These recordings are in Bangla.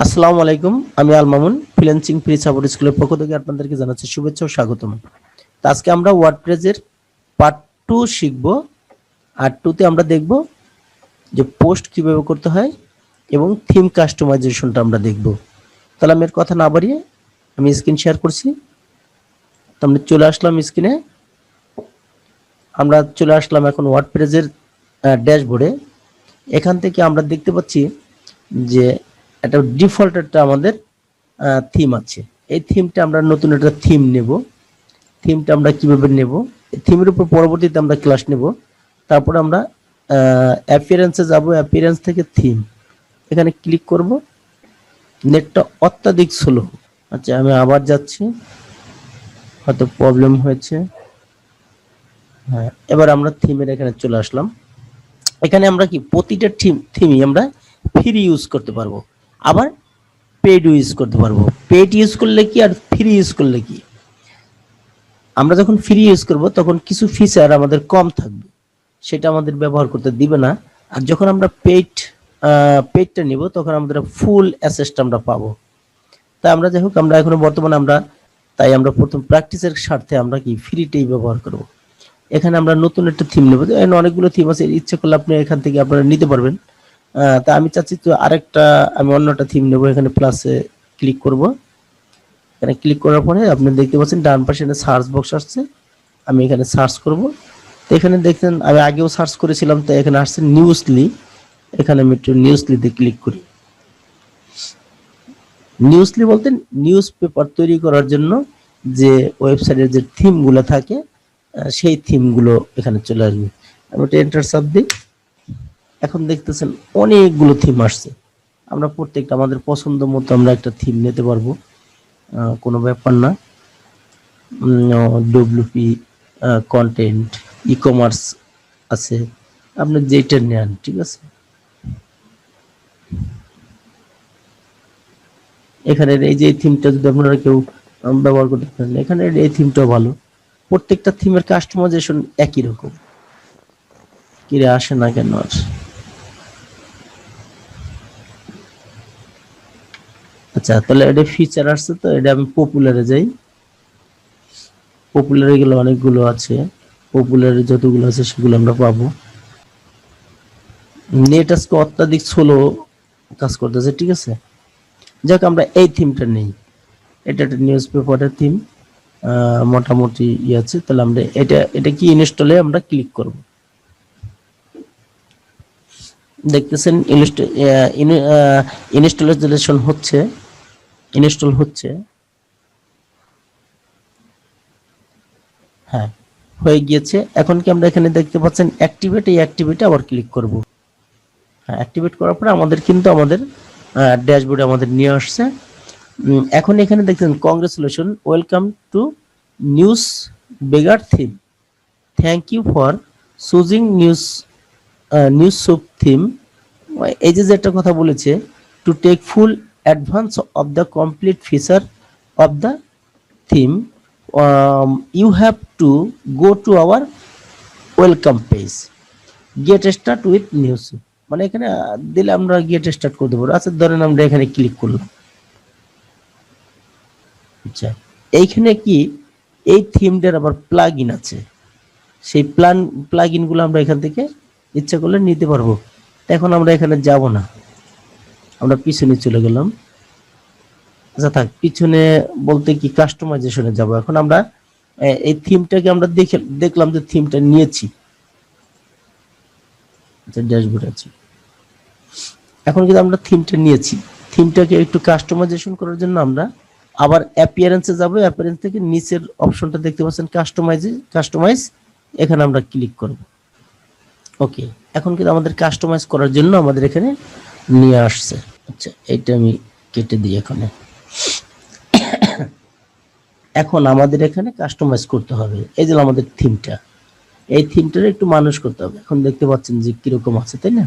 আসসালামু আলাইকুম, আমি Al Mamun freelancing free support স্কুলের পক্ষ থেকে আপনাদেরকে জানাচ্ছি শুভেচ্ছা ও স্বাগতম। তো আজকে আমরা ওয়ার্ডপ্রেসের পার্ট 2 শিখব। আর 2 তে আমরা দেখব যে পোস্ট কিভাবে করতে হয় এবং থিম কাস্টমাইজেশনটা আমরা দেখব। তাহলে আমি এর কথা না বাড়িয়ে আমি স্ক্রিন শেয়ার করছি। তো আমরা চলে আসলাম স্ক্রিনে। আমরা চলে আসলাম এখন ওয়ার্ডপ্রেসের ড্যাশবোর্ডে। এখান থেকে আমরা দেখতে পাচ্ছি যে একটা ডিফল্ট একটা আমাদের থিম আছে। এই থিমটা আমরা নতুন একটা থিম নেব। থিমটা আমরা কিভাবে নেব, এই থিমের উপর পরবর্তীতে আমরা ক্লাস নেব। তারপরে আমরা অ্যাপিয়ারেন্সে যাব, অ্যাপিয়ারেন্স থেকে থিম, এখানে ক্লিক করব। নেটটা অত্যাধিক স্লো। আচ্ছা, আমি আবার যাচ্ছি, হয়তো প্রবলেম হয়েছে। হ্যাঁ, এবার আমরা থিমের এখানে চলে আসলাম। এখানে আমরা কি প্রতিটা থিমই আমরা ফ্রি ইউজ করতে পারবো, আবার পেড ইউজ করতে পারবো। পেড ইউজ করলে কি আর ফ্রি ইউজ করলে কি, আমরা যখন ফ্রি ইউজ করব তখন কিছু ফিচার আমাদের কম থাকবে, সেটা আমাদের ব্যবহার করতে দিবে না। আর যখন আমরা পেডটা নিব তখন আমাদের ফুল অ্যাসেসটা আমরা পাবো। তাই আমরা যাই হোক, আমরা এখন বর্তমানে আমরা প্রথম প্র্যাকটিসের স্বার্থে আমরা কি ফ্রিটাই ব্যবহার করব। এখানে আমরা নতুন একটা থিম নেব। এখানে অনেকগুলো থিম আছে, ইচ্ছে করলে আপনি এখান থেকে আপনারা নিতে পারবেন। তা আমি চাচ্ছি তো আরেকটা, আমি অন্যটা থিম নেব। এখানে প্লাসে ক্লিক করব। এখানে ক্লিক করার পরে আপনি দেখতে পাচ্ছেন ডান পাশে সার্চ বক্স আসছে। আমি এখানে সার্চ করব। তো এখানে দেখছেন আমি আগেও সার্চ করেছিলাম, তো এখানে আসছে নিউজলি। এখানে আমি একটু নিউজলিতে ক্লিক করি। নিউজলি বলতে নিউজ পেপার তৈরি করার জন্য যে ওয়েবসাইটের যে থিমগুলো থাকে, সেই থিমগুলো এখানে চলে আসবে। আমি একটা এন্টার চাপ দিই। এখন দেখতেছেন অনেকগুলো থিম আসছে। আমরা প্রত্যেকটা আমাদের পছন্দ মতো আমরা একটা থিম নিতে পারবো, কোনো ব্যাপার না। ডব্লিউপি, কন্টেন্ট, ই কমার্স আছে, আপনি যেটা নেন, ঠিক আছে। এখানে এই যে থিমটা যদি আপনারা কেউ ব্যবহার করতে পারেন, এখানে এই থিমটাও ভালো। প্রত্যেকটা থিমের কাস্টমাইজেশন একই রকম। কিরে আসে না কেন? আর আচ্ছা, তাহলে এটা ফিচার আসছে, তো এটা আমি পপুলারে যাই। পপুলারে গেলে অনেকগুলো আছে, পপুলারে যতগুলো আছে সেগুলো আমরা পাবো। নেট আজকে অত্যাধিক স্লো কাজ করতেছে, ঠিক আছে। যাক, আমরা এই থিমটা নেই। এটা একটা নিউজ পেপারের থিম, মোটামুটি ইয়ে আছে। তাহলে আমরা এটা কি ইনস্টলে আমরা ক্লিক করব। দেখতেছেন ইনস্টলেশন হচ্ছে, ইনস্টল হচ্ছে। হ্যাঁ, হয়ে গিয়েছে। এখন কি আমরা এখানে দেখতে পাচ্ছেন অ্যাক্টিভেট, এই অ্যাক্টিভেটে আবার ক্লিক করব। হ্যাঁ, অ্যাক্টিভেট করার পরে আমাদের কিন্তু আমাদের ড্যাশবোর্ডে আমাদের নিয়ে আসছে। এখন এখানে দেখছেন congratulation, welcome to news beggar theme, thank you for choosing news soup theme. এই যে একটা কথা বলেছে, to take full advance of the complete feature of the theme, you have to go to our welcome page, get start with news. মানে এখানে দিলে আমরা গেট স্টার্ট করতে পারবো। আচ্ছা, ধরেন আমরা এখানে ক্লিক করলাম। আচ্ছা, এইখানে কি এই থিমটার আবার প্লাগ ইন আছে। সেই প্লাগ ইনগুলো আমরা এখান থেকে ইচ্ছা করলে নিতে পারবো। এখন আমরা এখানে যাব না, আমরা পিছনে চলে গেলাম। আচ্ছা থাক, পিছনে বলতে কি কাস্টমাইজেশনে যাব। এখন আমরা এই থিমটাকে আমরা দেখলাম যে থিমটা নিয়েছি। আচ্ছা, ড্যাশবোর্ড আছে। এখন কিন্তু আমরা থিমটা নিয়েছি, থিমটাকে একটু কাস্টমাইজেশন করার জন্য আমরা আবার অ্যাপিয়ারেন্সে যাব। অ্যাপিয়ারেন্স থেকে নিচের অপশনটা দেখতে পাচ্ছেন কাস্টমাইজ, এখানে আমরা ক্লিক করব। ওকে, এখন কিন্তু আমাদের কাস্টমাইজ করার জন্য আমাদের এখানে নিয়ে আসছে। আচ্ছা, এটা আমি কেটে দিই। এখন আমাদের এখানে কাস্টমাইজ করতে হবে। এই যে আমাদের থিমটা, এই থিমটার একটু মানুষ করতে হবে। এখন দেখতে পাচ্ছেন যে কিরকম আছে, তাই না?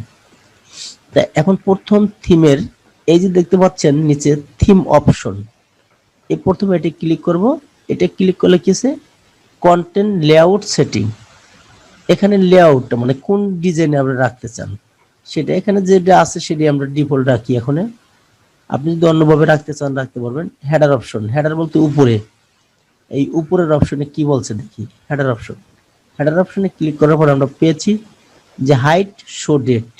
তা এখন প্রথম থিমের এই যে দেখতে পাচ্ছেন নিচে থিম অপশন, এই প্রথমে এটা ক্লিক করব। এটা ক্লিক করলে কি আছে, কন্টেন্ট লেআউট সেটিং। এখানে লেআউটটা মানে কোন ডিজাইনে আমরা রাখতে চান সেটা, এখানে যেটা আছে সেটা আমরা ডিফল্ট রাখি। এখন আপনি যদি অন্যভাবে রাখতে চান রাখতে পারবেন। হেডার অপশন, হেডার বলতে উপরে, এই উপরের অপশনে কি বলছে দেখি, হেডার অপশন। হেডার অপশনে ক্লিক করার পর আমরা পেয়েছি যে হাইট শো ডেট।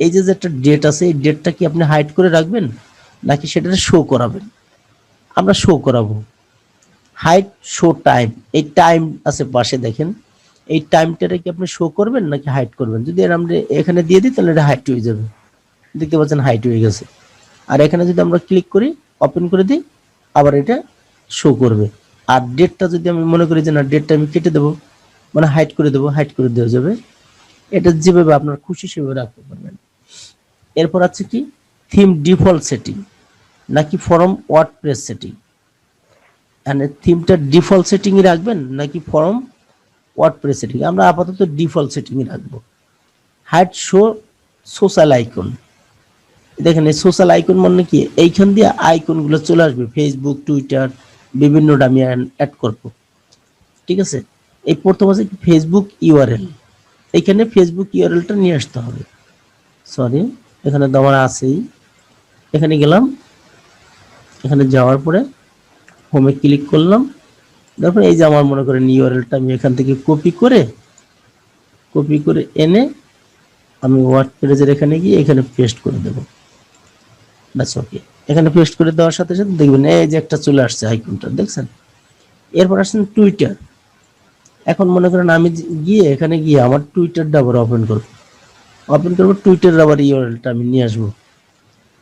এই যে একটা ডেট আছে, এই ডেটটা কি আপনি হাইড করে রাখবেন নাকি সেটা শো করাবেন? আমরা শো করাবো। হাইট শো টাইম, এই টাইম আছে পাশে দেখেন, এই টাইমটা কি আপনি শো করবেন নাকি হাইড করবেন? যদি আমরা এখানে দিয়ে দিই তাহলে এটা হাইট হয়ে যাবে, দেখতে পাচ্ছেন হাইট হয়ে গেছে। আর এখানে যদি আমরা ক্লিক করি, ওপেন করে দিই, আবার এটা শো করবে। আর ডেটটা যদি আমি মনে করি যে না, ডেটটা আমি কেটে দেবো, মানে হাইড করে দেবো, হাইড করে দেওয়া যাবে। এটা যেভাবে আপনার খুশি সেভাবে রাখতে পারবেন। এরপর আছে কি থিম ডিফল্ট সেটিং নাকি ফরম ওয়ার্ডপ্রেস সেটিং। মানে থিমটা ডিফল্ট সেটিংই রাখবেন নাকি ফরম ওয়ার্ডপ্রেস সেটিং? আমরা আপাতত ডিফল্ট সেটিংই রাখবো। হাইড শো সোশ্যাল আইকন, দেখেন এই সোশ্যাল আইকন মানে কি, এইখান দিয়ে আইকন গুলো চলে আসবে, ফেসবুক, টুইটার, বিভিন্নটা আমি অ্যাড করবো। ঠিক আছে, এই প্রথম আছে ফেসবুক ইউআরএল, এইখানে ফেসবুক ইউআরএলটা নিয়ে আসতে হবে। সরি, এখানে দেওয়া আছেই। এখানে গেলাম, এখানে যাওয়ার পরে হোমে ক্লিক করলাম। দেখুন এই যে আমার মনে করেন ইউআরএলটা আমি এখান থেকে কপি করে এনে আমি ওয়ার্ডপ্রেসের এখানে গিয়ে এখানে পেস্ট করে দেবো। ব্যাস, ওকে। এখানে পেস্ট করে দেওয়ার সাথে সাথে দেখবেন এই যে একটা চলে আসছে আইকনটা, দেখছেন। এরপর আসছেন টুইটার। এখন মনে করেন আমি গিয়ে এখানে গিয়ে আমার টুইটারটা আবার ওপেন করবো, টুইটারের আবার ইউআরএলটা আমি নিয়ে আসবো।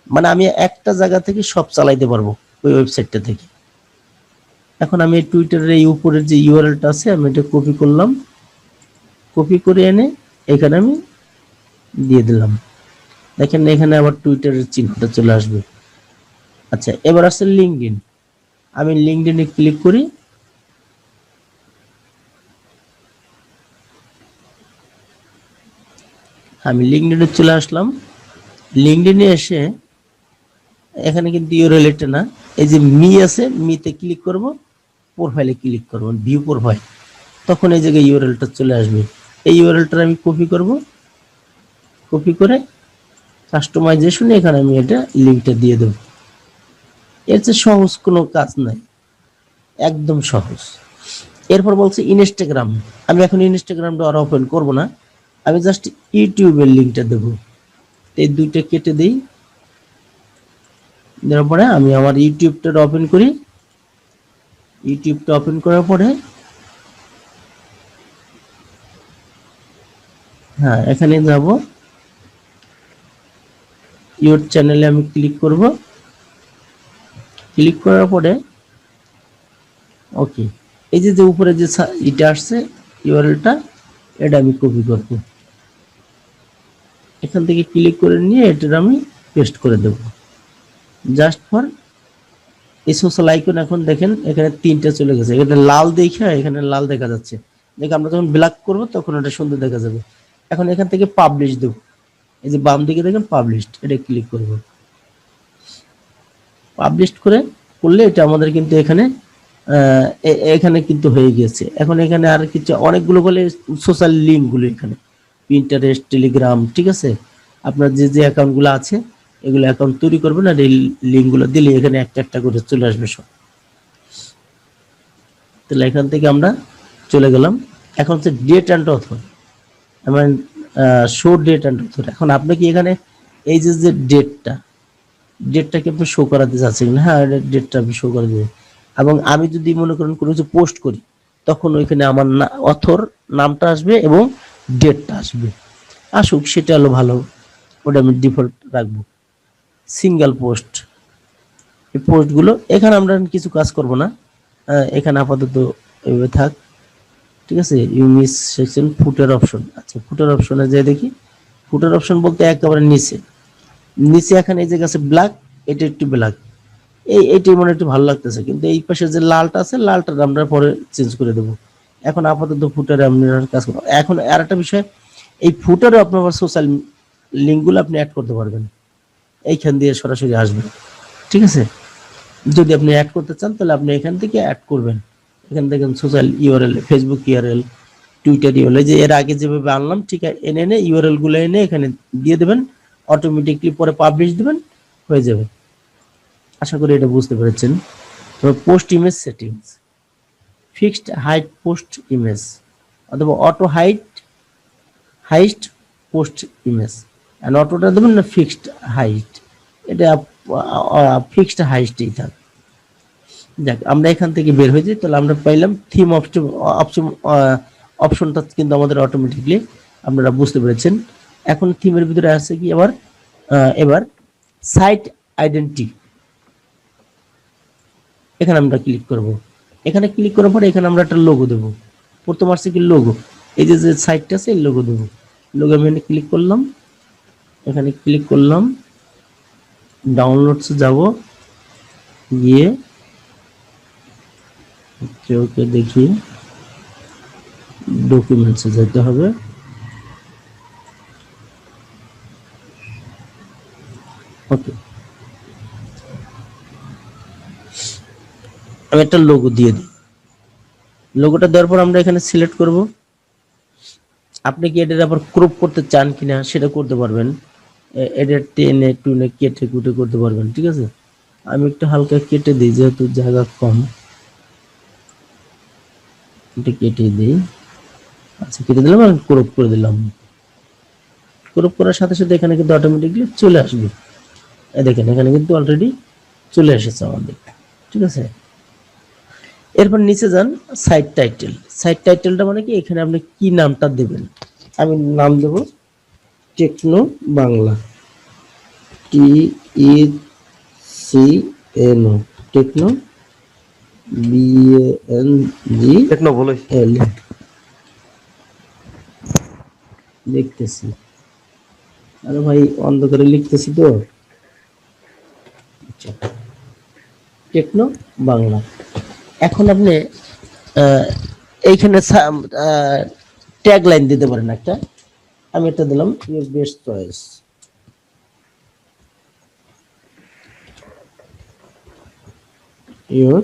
মানে আমি একটা জায়গা থেকে সব চালাইতে পারবো ওই ওয়েবসাইটটা থেকে। এখন আমি এই টুইটারের এই উপরের যে ইউআরএলটা আছে আমি এটা কপি করলাম, কপি করে এনে এখানে আমি দিয়ে দিলাম। দেখেন এখানে আবার টুইটারের চিহ্নটা চলে আসবে। আচ্ছা, এবার আসছে লিঙ্কডইন। আমি লিঙ্কডইনে ক্লিক করি, আমি লিঙ্কডইনে চলে আসলাম। লিঙ্কডইনে এসে এখানে কিন্তু ইউআরএল এটা না, এই যে মি আছে, মিতে ক্লিক করব, প্রোফাইলে ক্লিক করব, ভিউ প্রোফাইল, তখন এই জায়গায় ইউআরএলটা চলে আসবে। এই ইউআরএলটা আমি কপি করব, কপি করে কাস্টমাইজেশনে এখানে আমি এটা লিঙ্কটা দিয়ে দেব। এর চেয়ে সহজ কোনো কাজ নাই, একদম সহজ। এরপর বলছে ইনস্টাগ্রাম। আমি এখন ইনস্টাগ্রামটা আর ওপেন করব না, আমি জাস্ট ইউটিউবের লিঙ্কটা দেব। এই দুইটা কেটে দিই, দেওয়ার পরে আমি আমার ইউটিউবটা ওপেন করি। ইউটিউবটা ওপেন করার পরে হ্যাঁ এখানে যাব, ইউর চ্যানেলে আমি ক্লিক করব। ক্লিক করার পরে ওকে, এই যে উপরে যে এটা আসছে ইউআরএলটা, এটা আমি কপি করব, এখান থেকে ক্লিক করে নিয়ে এটা আমি পেস্ট করে দেব। জাস্ট ফর এই সোশ্যাল আইকন। এখন দেখেন এখানে তিনটা চলে গেছে, এখানে লাল দেখা, এখানে লাল দেখা যাচ্ছে। দেখে আমরা যখন ব্ল্যাক করব তখন এটা সুন্দর দেখা যাবে। এখন এখান থেকে পাবলিশ দেব, এই যে বাম দিকে দেখেন পাবলিশড, এটা ক্লিক করব। পাবলিশ করলে এটা আমাদের কিন্তু এখানে কিন্তু হয়ে গেছে। এখন এখানে আর কিছু অনেকগুলো বলে সোশ্যাল লিঙ্কগুলো, এখানে পিন্টারেস্ট, টেলিগ্রাম, ঠিক আছে, আপনার যে যে অ্যাকাউন্টগুলো আছে এগুলো অ্যাকাউন্ট তৈরি করবেন, আর এই লিঙ্কগুলো দিলে এখানে একটা একটা করে চলে আসবে সব। তাহলে এখান থেকে আমরা চলে গেলাম। এখন হচ্ছে ডেট অ্যান্ড অথর, মানে শো ডেট অ্যান্ড অথর। এখন আপনি কি এখানে এই যে যে ডেটটা কি আপনি শো করাতে চাচ্ছেন? হ্যাঁ, ডেটটা আমি শো করে দেবো। এবং আমি যদি মনে করেন কোনো কিছু পোস্ট করি, তখন ওইখানে আমার অথর নামটা আসবে এবং ডেটটা আসবে। আসুক, সেটা হলো ভালো, ওটা আমি ডিফল্ট রাখবো। সিঙ্গেল পোস্ট, এই পোস্টগুলো এখানে আমরা কিছু কাজ করব না, এখানে আপাতত এভাবে থাক, ঠিক আছে। ইউনিস সেকশন ফুটার অপশন। আচ্ছা, ফুটার অপশনে যাই দেখি। ফুটার অপশন বলতে একেবারে নিচে এখানে এই যে আছে ব্ল্যাক, এটা একটু ব্ল্যাক, এইটাই মনে একটু ভালো লাগতেছে, কিন্তু এই পাশে যে লালটা আছে, লালটা আমরা পরে চেঞ্জ করে দেবো। এখন আপাতত ফুটারে আপনার কাজ করবো। এখন আর একটা বিষয়, এই ফুটারে আপনার সোশ্যাল লিঙ্কগুলো আপনি অ্যাড করতে পারবেন, এইখান দিয়ে সরাসরি আসবে, ঠিক আছে। যদি আপনি অ্যাড করতে চান তাহলে আপনি এখান থেকে অ্যাড করবেন। এখান থেকে social URL, Facebook URL, Twitter URL, যে এর আগে যেভাবে আনলাম ঠিক এনে ইউআরএল গুলো এনে এখানে দিয়ে দেবেন, অটোমেটিকলি পরে পাবলিশ দিবেন, হয়ে যাবে। আশা করি এটা বুঝতে পেরেছেন। তো post image settings, fixed height post image অথবা auto height post image, and অটোটা দেবেন না ফিক্সড হাইট, এটা ফিক্সড হাইটই থাক। যাক, আমরা এখান থেকে বের হয়ে যাই, তাহলে আমরা পাইলাম থিম অপশনটা কিন্তু আমাদের অটোমেটিকলি আপনারা বুঝতে পেরেছেন। এখন থিমের ভিতরে আছে কি এবার সাইট আইডেন্টিটি, এখানে আমরা ক্লিক করব। এখানে ক্লিক করার পরে এখানে আমরা একটা লোগো দেবো। প্রথম আসছে কি লোগো, এই যে সাইটটা আছে এই লোগো দেবো। লোগো আমি ক্লিক করলাম, এখানে ক্লিক করলাম, ডাউনলোডসে যাব, গিয়ে ওকে দেখি ডকুমেন্টসে যেতে হবে। ওকে, আমি একটা লোগো দিয়ে দিই। লোগোটা দেওয়ার পর আমরা এখানে সিলেক্ট করব। আপনি কি এটার আবার ক্রপ করতে চান কিনা সেটা করতে পারবেন, এটা টেনে টুনে কেটে কুটে করতে পারবেন, ঠিক আছে। আমি একটু হালকা কেটে দিই যেহেতু জায়গা কম, এটা কেটে দিই। আচ্ছা, কেটে দিলাম আর ক্রপ করে দিলাম। ক্রপ করার সাথে সাথে এখানে কিন্তু অটোমেটিকলি চলে আসবে। দেখেন এখানে কিন্তু অলরেডি চলে এসেছে আমাদের, ঠিক আছে। এরপর নিচে যান, সাইট টাইটেল। সাইট টাইটেলটা মানে কি, এখানে আপনি কি নামটা দেবেন। আমি নাম দেব Tecno Bangla, TECNO, Tecno BANG, Tecno বলেছি। লিখতেছি, আরে ভাই অন্ধকারে লিখতেছি তো। আচ্ছা, টেকনো বাংলা। এখন আপনি এইখানে ট্যাগ লাইন দিতে পারেন একটা। আমি এটা দিলাম your best choice. Your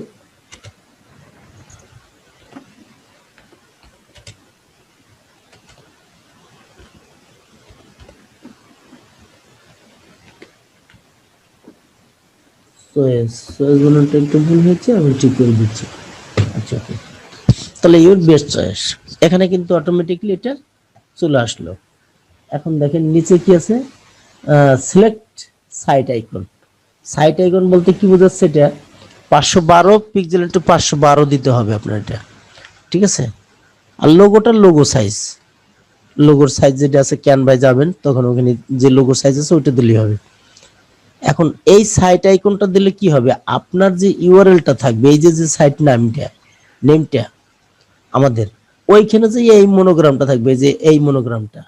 choice, বানানটা একটু ভুল হয়েছে, আমি ঠিক করে দিচ্ছি। আচ্ছা, তাহলে ইউর বেস্ট চয়েস, এখানে কিন্তু অটোমেটিকলি এটা চলে আসলো। এখন দেখেন নিচে কি আছে, select site icon. Site icon বলতে কি বোঝাচ্ছে, এটা 512 পিক্সেল একটু 512 দিতে হবে আপনার এটা, ঠিক আছে। আর লোগোটা লোগো সাইজ, লোগোর সাইজ যেটা আছে ক্যানভায় যাবেন তখন ওখানে যে লোগো সাইজ আছে ওইটা দিলেই হবে। এখন এই সাইট আইকনটা দিলে কি হবে, আপনার যে ইউআরএলটা থাকবে, এই যে সাইট নেমটা আমাদের, ওইখানে যে এই মনোগ্রামটা থাকবে, যে এই মনোগ্রামটা,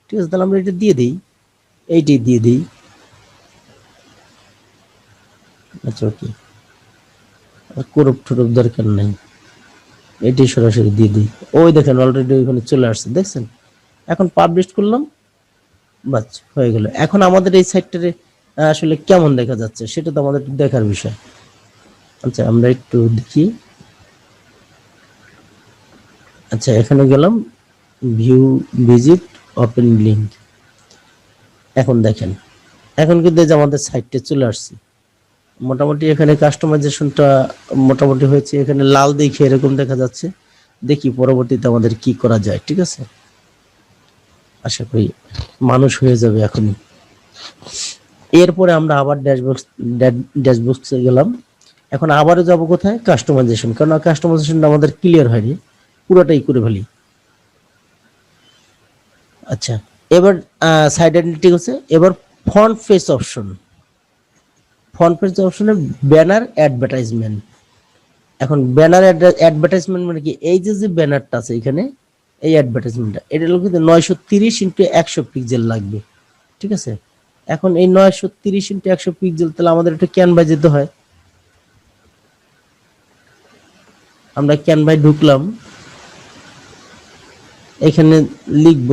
ঠিক আছে। তাহলে আমরা এটা দিয়ে দিই, এইটাই দিয়ে দিই। আচ্ছা, ওকে, ক্রপ টরপ দরকার নাই, এটি সরাসরি দিয়ে দিই। ওই দেখেন অলরেডি ওইখানে চলে আসছে, দেখছেন। এখন পাবলিশ করলাম, বাস হয়ে গেল। এখন আমাদের এই সাইটটারে আসলে কেমন দেখা যাচ্ছে সেটা তো আমাদের দেখার বিষয়। আচ্ছা, আমরা একটু দেখি। আচ্ছা, এখানে গেলাম, ভিউ, ভিজিট, ওপেন লিংক। এখন দেখেন, এখন কিন্তু এই যে আমাদের সাইটটা চলে আসছে মোটামুটি। এখানে কাস্টমাইজেশনটা মোটামুটি হয়েছে, এখানে লাল দেখে এরকম দেখা যাচ্ছে। দেখি পরবর্তীতে আমাদের কি করা যায়, ঠিক আছে। আশা করি মানুষ হয়ে যাবে এখনই। এরপরে আমরা আবার ড্যাশবক্সে গেলাম। এখন আবারও যাব কোথায়, কাস্টমাইজেশন, কারণ কাস্টমাইজেশনটা আমাদের ক্লিয়ার হয়নি, পুরোটাই করে ফেলি। আচ্ছা, এবার সাইড আইডেন্টিটি হচ্ছে, এবার font face option. Font face অপশনে ব্যানার অ্যাডভার্টাইজমেন্ট। এখন ব্যানার অ্যাডভার্টাইজমেন্ট মানে কি, এই যে ব্যানারটা আছে এখানে, এই অ্যাডভার্টাইজমেন্টটা, এটা হলো কিন্তু 930x100 পিক্সেল লাগবে, ঠিক আছে। এখন এই 930x100 পিক্সেল, তাহলে আমাদের একটু ক্যানভায় যেতে হয়। আমরা ক্যানভায় ঢুকলাম, এখানে লিখব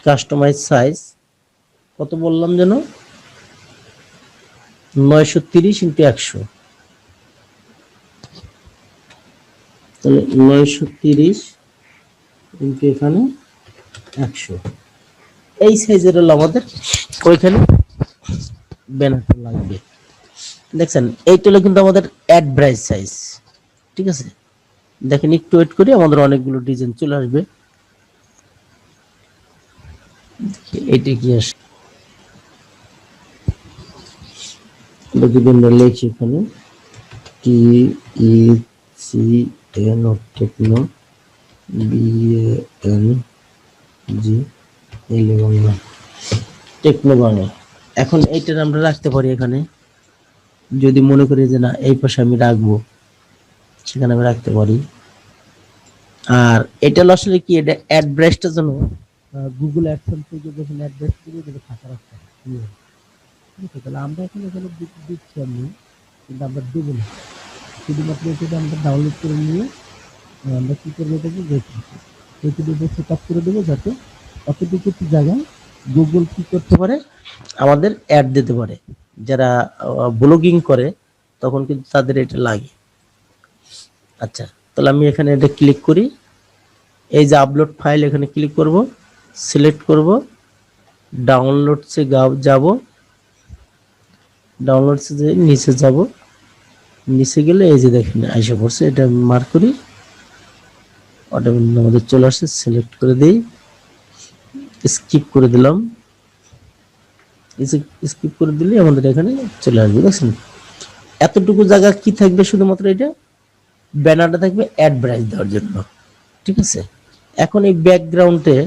কাস্টমাইজ সাইজ, কত বললাম যেন, 930x100, তাহলে 930 এখানে 100, এই সাইজের হলো আমাদের ওইখানে ব্যানারটা লাগবে। দেখছেন এইটা হলো কিন্তু আমাদের অ্যাড ব্রাইট সাইজ, ঠিক আছে। দেখেন একটু ওয়েট করি, আমাদের অনেকগুলো ডিজাইন চলে আসবে। এইটা কি আসে বিভিন্ন লিখি এখানে T E C N O Tecno B A N G L Bangla, Tecno Bangla. এখন এইটার আমরা রাখতে পারি এখানে, যদি মনে করি যে না এই পাশে আমি রাখবো, সেখানে আমি রাখতে পারি। আর এটা হলো আসলে কি, এটা অ্যাড্রেসটার জন্য গুগল অ্যাডসেন্স থেকে যখন অ্যাড্রেস দিয়ে দেবে ফাঁকা রাখতে হবে। ঠিক আছে, তাহলে আমরা এখানে এখানে দিচ্ছি আমি, কিন্তু আমরা দেবো না, শুধুমাত্র এটা আমরা ডাউনলোড করে নিয়ে আমরা কি করবো, এটাকে রেখে দেবো, সেট আপ করে দেবো, যাতে অতটুকু জায়গায় গুগল কি করতে পারে, আমাদের অ্যাড দিতে পারে। যারা ব্লগিং করে তখন কিন্তু তাদের এটা লাগে। আচ্ছা, তাহলে আমি এখানে এটা ক্লিক করি, এই যে আপলোড ফাইল, এখানে ক্লিক করব, সিলেক্ট করব, ডাউনলোডসে যাব, ডাউনলোডসে যে নিচে যাব, নিচে গেলে এই যে দেখেন আইসা পড়ছে, এটা মার্ক করি, অটোমেটিক আমাদের চলে আসছে, সিলেক্ট করে দিই, স্কিপ করে দিলাম, স্কিপ করে দিলে আমাদের এখানে চলে আসবে। দেখছেন এতটুকু জায়গা কি থাকবে, শুধুমাত্র এটা ব্যানারটা থাকবে অ্যাডভার্টাইজ দেওয়ার জন্য, ঠিক আছে। এখন এই ব্যাকগ্রাউন্ডে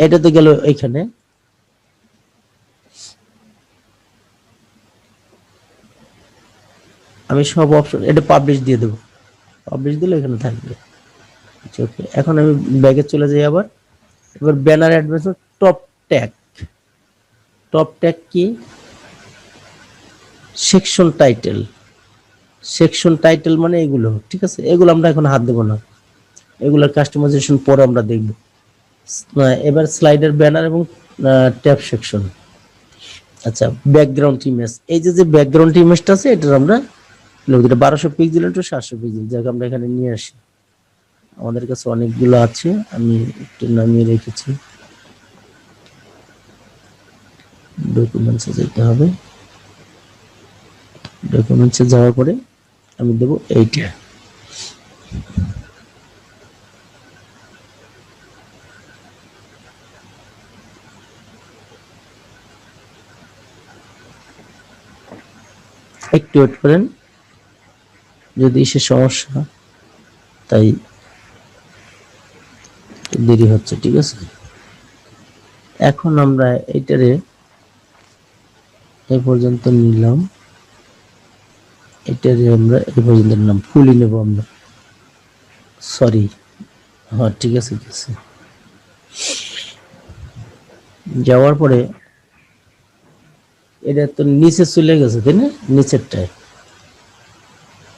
এটাতে গেল, এখানে আমি সব অপশন, এটা পাবলিশ দিয়ে দেবো, পাবলিশ দিলে এখানে থাকবে। আচ্ছা ওকে, এখন আমি ব্যাগে চলে যাই আবার। এবার banner advance top tag, top tag কি, সেকশন টাইটেল, সেকশন টাইটেল মানে এগুলো, ঠিক আছে। এগুলো আমরা এখন হাত দেবো না, এগুলোর কাস্টমাইজেশন পরে আমরা দেখব। এবার স্লাইডার, ব্যানার এবং ট্যাব সেকশন। আচ্ছা, ব্যাকগ্রাউন্ড ইমেজ, এই যে ব্যাকগ্রাউন্ড ইমেজটা আছে, এটা আমরা 1200 পিক্সেল ইন্টু 700 পিক্সেল, যাকে আমরা এখানে নিয়ে আসি। আমাদের কাছে অনেকগুলো আছে, আমি একটু নামিয়ে রেখেছি। ডকুমেন্টসে যেতে হবে, ডকুমেন্টসে যাওয়ার পরে আমি দেব এইটা। একটু ওয়েট করেন, যদি সে সমস্যা, তাই দেরি হচ্ছে, ঠিক আছে। এখন আমরা এইটারে এই পর্যন্ত নিলাম, এটারে আমরা এই পর্যন্ত নিলাম, ফুলই নেব আমরা, সরি, হ্যাঁ ঠিক আছে, ঠিক আছে। যাওয়ার পরে এটা তো নিচে চলে গেছে, তাই না, নিচেরটায়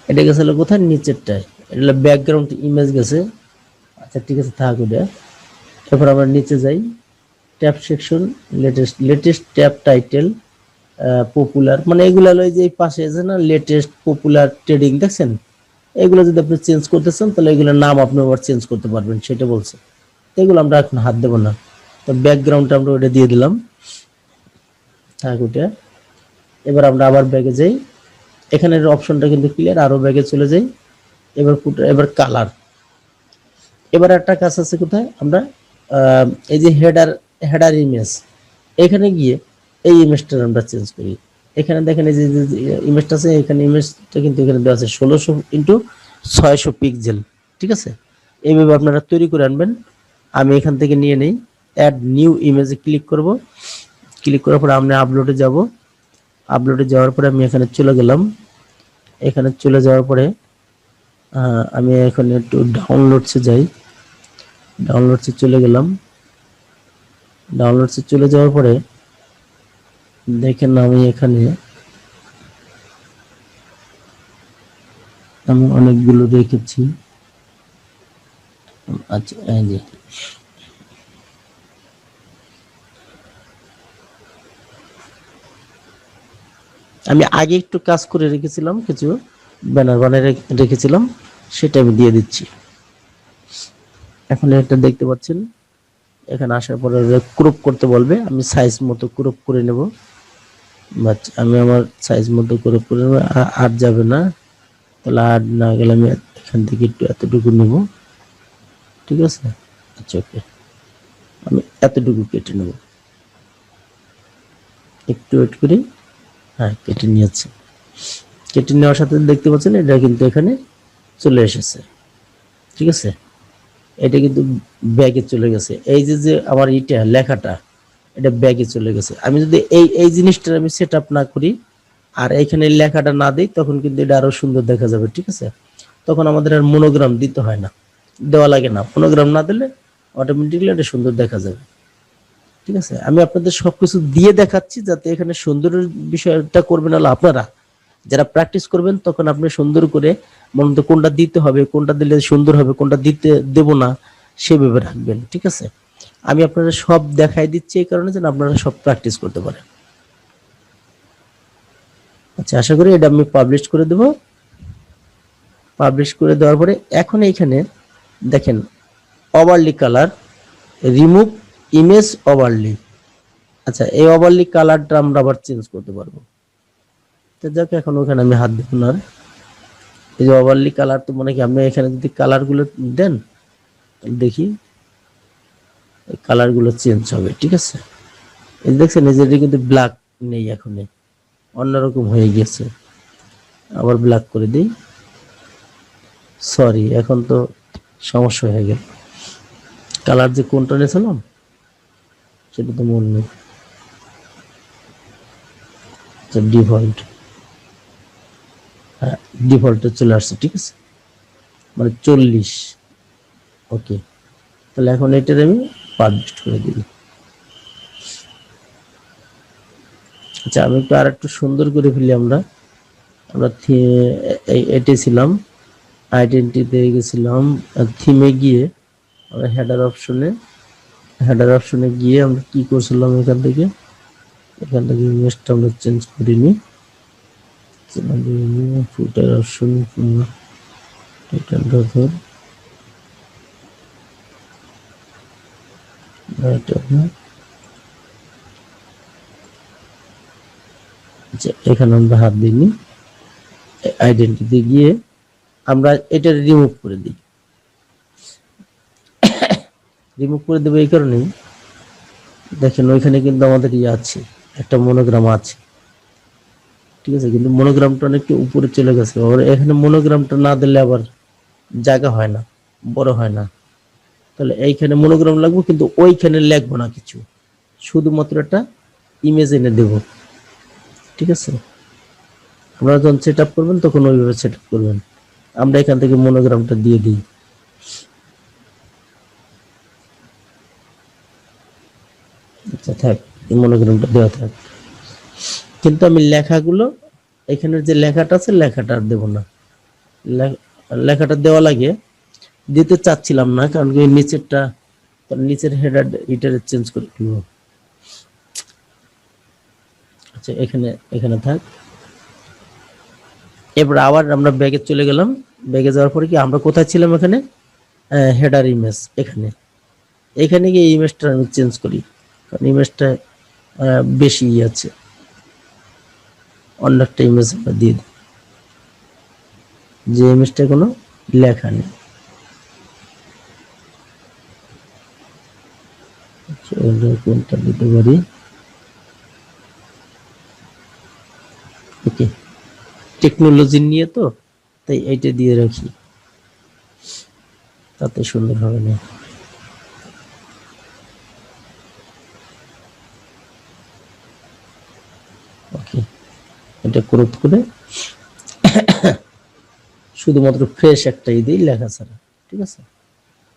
এটা গেছে কোথায়, নিচেরটায়, এটা হলো ব্যাকগ্রাউন্ড ইমেজ গেছে। আচ্ছা ঠিক আছে, থাক ওটা। এরপর আমরা নিচে যাই, tab section, latest, latest tab title, popular, মানে এগুলো হলো যে পাশে আছে না, লেটেস্ট, পপুলার, ট্রেডিং, দেখছেন এগুলো যদি আপনি চেঞ্জ করতে চান, তাহলে এগুলোর নাম আপনি আবার চেঞ্জ করতে পারবেন, সেটা বলছে। এগুলো আমরা এখন হাত দেবো না, তো ব্যাকগ্রাউন্ডটা আমরা ওটা দিয়ে দিলাম, থাক ওটা। এবার আমরা আবার ব্যাগে যাই, এখানের অপশনটা কিন্তু ক্লিয়ার, আরো ব্যাগে চলে যাই। এবার এবার কালার, এবার একটা কাজ আছে কোথায়, আমরা এই যে হেডার, হেডার ইমেজ, এখানে গিয়ে এই ইমেজটা আমরা চেঞ্জ করি। এখানে দেখেন এই যে ইমেজটা আছে, এখানে ইমেজটা কিন্তু এখানে দেওয়া আছে 1600 ইন্টু 600 পিক্সেল, ঠিক আছে। এইভাবে আপনারা তৈরি করে আনবেন। আমি এখান থেকে নিয়ে নেই, অ্যাড নিউ ইমেজে ক্লিক করব, ক্লিক করার পরে আমরা আপলোডে যাব, আপলোডে যাওয়ার পরে আমি এখানে চলে গেলাম, এখানে চলে যাওয়ার পরে আমি এখন একটু ডাউনলোডসে যাই, ডাউনলোডসে চলে গেলাম, ডাউনলোডসে চলে যাওয়ার পরে দেখেন আমি এখানে আমি অনেকগুলো রেখেছি। আচ্ছা এই যে আমি আগে একটু কাজ করে রেখেছিলাম, কিছু ব্যানার বানিয়ে রেখেছিলাম, সেটা আমি দিয়ে দিচ্ছি। এখন এটা দেখতে পাচ্ছেন, এখানে আসার পরে ক্রপ করতে বলবে, আমি সাইজ মতো ক্রপ করে নেব, বাচ্চা আমি আমার সাইজ মতো করে পরে নেব। আর যাবে না, তাহলে আর না গেলে আমি এখান থেকে একটু এতটুকু নেব, ঠিক আছে। আচ্ছা ওকে, আমি এতটুকু কেটে নেব, একটু ওয়েট করি। হ্যাঁ কেটে নিয়েছি। কেটে নেওয়ার সাথে দেখতে পাচ্ছেন এটা কিন্তু এখানে চলে এসেছে, ঠিক আছে। এটা কিন্তু ব্যাগে চলে গেছে। এই যে যে আমার ইটা লেখাটা, এটা ব্যাগে চলে গেছে। আমি যদি এই এই জিনিসটা আমি সেট আপ না করি আর এইখানে লেখাটা না দিই, তখন কিন্তু এটা আরো সুন্দর দেখা যাবে, ঠিক আছে। তখন আমাদের আর মনোগ্রাম দিতে হয় না, দেওয়া লাগে না। মনোগ্রাম না দিলে অটোমেটিকলি এটা সুন্দর দেখা যাবে, ঠিক আছে। আমি আপনাদের সবকিছু দিয়ে দেখাচ্ছি যাতে এখানে সুন্দরের বিষয়টা করবেন হলো আপনারা যারা প্র্যাকটিস করবেন। তখন আপনি সুন্দর করে মনে কোনটা দিতে হবে, কোনটা দিলে সুন্দর হবে, কোনটা দিতে দেব না সেভাবে রাখবেন, ঠিক আছে। আমি আপনারা সব দেখাই দিচ্ছি এই কারণে যেন আপনারা সব প্র্যাকটিস করতে পারেন। আচ্ছা আশা করি এটা আমি পাবলিশ করে দেব। পাবলিশ করে দেওয়ার পরে এখন এইখানে দেখেন overlay colour, remove image overlay. আচ্ছা এই ওভারলি কালারটা আমরা আবার চেঞ্জ করতে পারবো। তো যাক এখন ওখানে আমি হাত দেব না। এই যে ওভারলি কালার, তো মনে কি আপনি এখানে যদি কালার গুলো দেন দেখি এই কালার গুলো চেঞ্জ হবে, ঠিক আছে। এই দেখছেন এই যে কিন্তু ব্ল্যাক নেই, এখন অন্যরকম হয়ে গেছে। আবার ব্ল্যাক করে দিই। সরি এখন তো সমস্যা হয়ে গেল, কালার যে কোনটা নিয়েছিলাম সেটা তো মনে নেই। ডিফল্ট, হ্যাঁ ডিফল্টে চলে আসছে, ঠিক আছে, মানে 40। ওকে, তাহলে এখন এটার আমি পাবলিশ করে দিই। আচ্ছা আমি একটু আর একটু সুন্দর করে ফেলি। আমরা আমরা এটে ছিলাম, আইডেন্টিটিতে গেছিলাম, থিমে গিয়ে আমরা হেডার অপশনে গিয়ে আমরা কি করছিলাম, এখান থেকে ইমেজটা আমরা চেঞ্জ করিনি। ফুটার অপশন এখানে আমরা হাত দিইনি। আইডেন্টিটি গিয়ে আমরা এটা রিমুভ করে দিই। রিমুভ করে দেবো এই কারণেই, দেখেন ওইখানে কিন্তু আমাদের ইয়ে আছে, একটা মনোগ্রাম আছে, ঠিক আছে, কিন্তু মনোগ্রামটা অনেকটা উপরে চলে গেছে। আবার এখানে মনোগ্রামটা না দিলে আবার জায়গা হয় না, বড় হয় না। তাহলে এইখানে মনোগ্রাম লাগবে, কিন্তু ওইখানে লিখবো না কিছু, শুধুমাত্র একটা ইমেজ এনে দেব, ঠিক আছে। আপনারা যখন সেট আপ করবেন তখন ওইভাবে সেট আপ করবেন। আমরা এখান থেকে মনোগ্রামটা দিয়ে দিই। আচ্ছা থাক, এই মনোগ্রামটা দেওয়া থাক, কিন্তু আমি লেখাগুলো এখানের যে লেখাটা আছে লেখাটা আর দেবো না। লেখাটা দেওয়া লাগে, দিতে চাচ্ছিলাম না, কারণ কি নিচেরটা, নিচের হেডার এটার চেঞ্জ করে দিব। আচ্ছা এখানে এখানে থাক। এবার আবার আমরা ব্যাগে চলে গেলাম। ব্যাগে যাওয়ার পরে কি আমরা কোথায় ছিলাম, এখানে হেডার ইমেজ, এখানে এখানে গিয়ে ইমেজটা আমি চেঞ্জ করি, কারণ ইমেজটা বেশি আছে। অন্য একটা ইমেজ আমরা দিয়ে দিই, যে ইমেজটা কোনো লেখা নেই। কোনটা দিতে পারি, ওকে, টেকনোলজি নিয়ে তো তাই এইটা দিয়ে রাখি, তাতে সুন্দর হবে না। ওকে, এটা ক্রপ করে শুধুমাত্র ফ্রেশ একটা দিই লেখা ছাড়া, ঠিক আছে,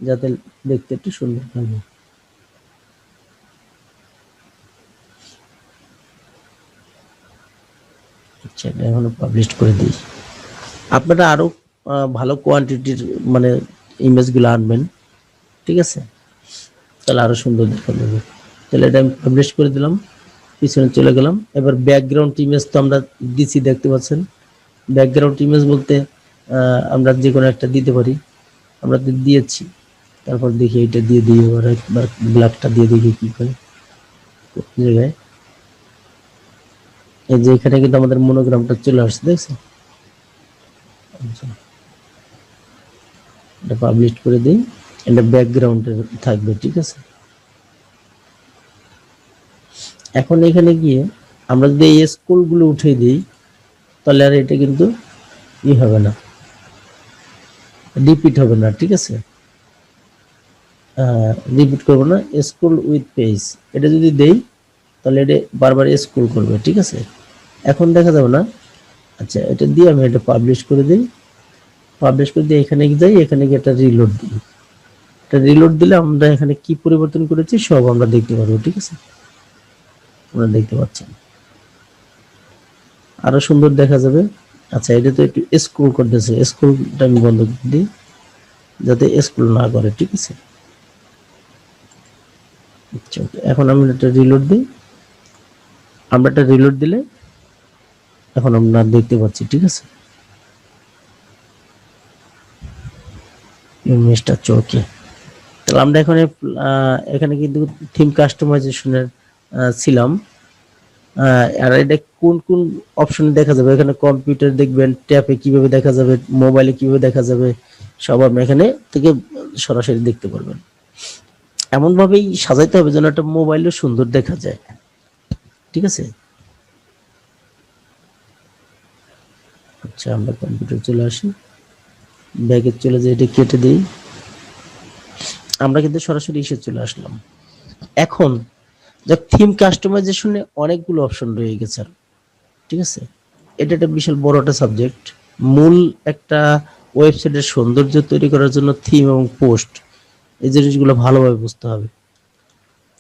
যাতে দেখতে একটু সুন্দর লাগে। আচ্ছা এটা এখন পাবলিশ করে দিই। আপনারা আরো ভালো কোয়ান্টিটির মানে ইমেজগুলো আনবেন, ঠিক আছে, তাহলে আরো সুন্দর দেখা যাবে। তাহলে এটা আমি পাবলিশ করে দিলাম, পিছনে চলে গেলাম। এবার ব্যাকগ্রাউন্ড ইমেজ তো আমরা দিচ্ছি, দেখতে পাচ্ছেন। ব্যাকগ্রাউন্ড ইমেজ বলতে আমরা যে কোনো একটা দিতে পারি, আমরা দিয়েছি। তারপর দেখি এটা দিয়ে দিই, এবার একবার ব্ল্যাকটা দিয়ে দেখি কি করে, কোন জায়গায় এই যে এখানে কিন্তু আমাদের মনোগ্রামটা চলে আসছে, দেখছেন? আচ্ছা, এটা পাবলিশ করে দিই, এটা ব্যাকগ্রাউন্ডে থাকবে, ঠিক আছে। এখন এখানে গিয়ে আমরা যদি এই স্কুলগুলো উঠিয়ে দিই, তাহলে আর এটা কিন্তু হবে না, রিপিট হবে না, ঠিক আছে। রিপিট করবো না, স্কুল উইথ পেজ এটা যদি দেই তাহলে এটা বারবার স্কুল করবে, ঠিক আছে। এখন দেখা যাবে না। আচ্ছা, এটা দিয়ে আমি এটা পাবলিশ করে দিই, পাবলিশ করে দিয়ে এখানে যাই, এখানে গিয়ে একটা রিলোড দিই। এটা রিলোড দিলে আমরা এখানে কি পরিবর্তন করেছি সব আমরা দেখতে পারবো, ঠিক আছে। আপনারা দেখতে পাচ্ছেন, আরো সুন্দর দেখা যাবে। আচ্ছা, এটা তো একটু স্ক্রল করতেছে, স্ক্রলটা আমি বন্ধ করে দিই যাতে স্ক্রল না করে, ঠিক আছে। আচ্ছা, এখন আমি এটা রিলোড দিই, আমরা এটা রিলোড দিলে এখন আমরা দেখতে পাচ্ছি, ঠিক আছে। ইমেজটা চোখে, তাহলে আমরা এখানে কিন্তু থিম কাস্টমাইজেশনের ছিলাম। আর এটা কোন কোন অপশনে দেখা যাবে, এখানে কম্পিউটার দেখবেন, ট্যাবে কিভাবে দেখা যাবে, মোবাইলে কিভাবে দেখা যাবে, সব আপনি এখানে থেকে সরাসরি দেখতে পারবেন। এমন ভাবেই সাজাইতে হবে যেন একটা মোবাইলও সুন্দর দেখা যায়, ঠিক আছে। আচ্ছা, আমরা কম্পিউটার চলে আসি, ব্যাগে চলে যাই, এটা কেটে দিই, আমরা কিন্তু সরাসরি এসে চলে আসলাম। এখন থিম কাস্টমাইজেশনে অনেকগুলো অপশন রয়ে গেছে, ঠিক আছে। এটা একটা বিশাল বড় একটা সাবজেক্ট। মূল একটা ওয়েবসাইটের সৌন্দর্য তৈরি করার জন্য থিম এবং পোস্ট, এই জিনিসগুলো ভালোভাবে বুঝতে হবে।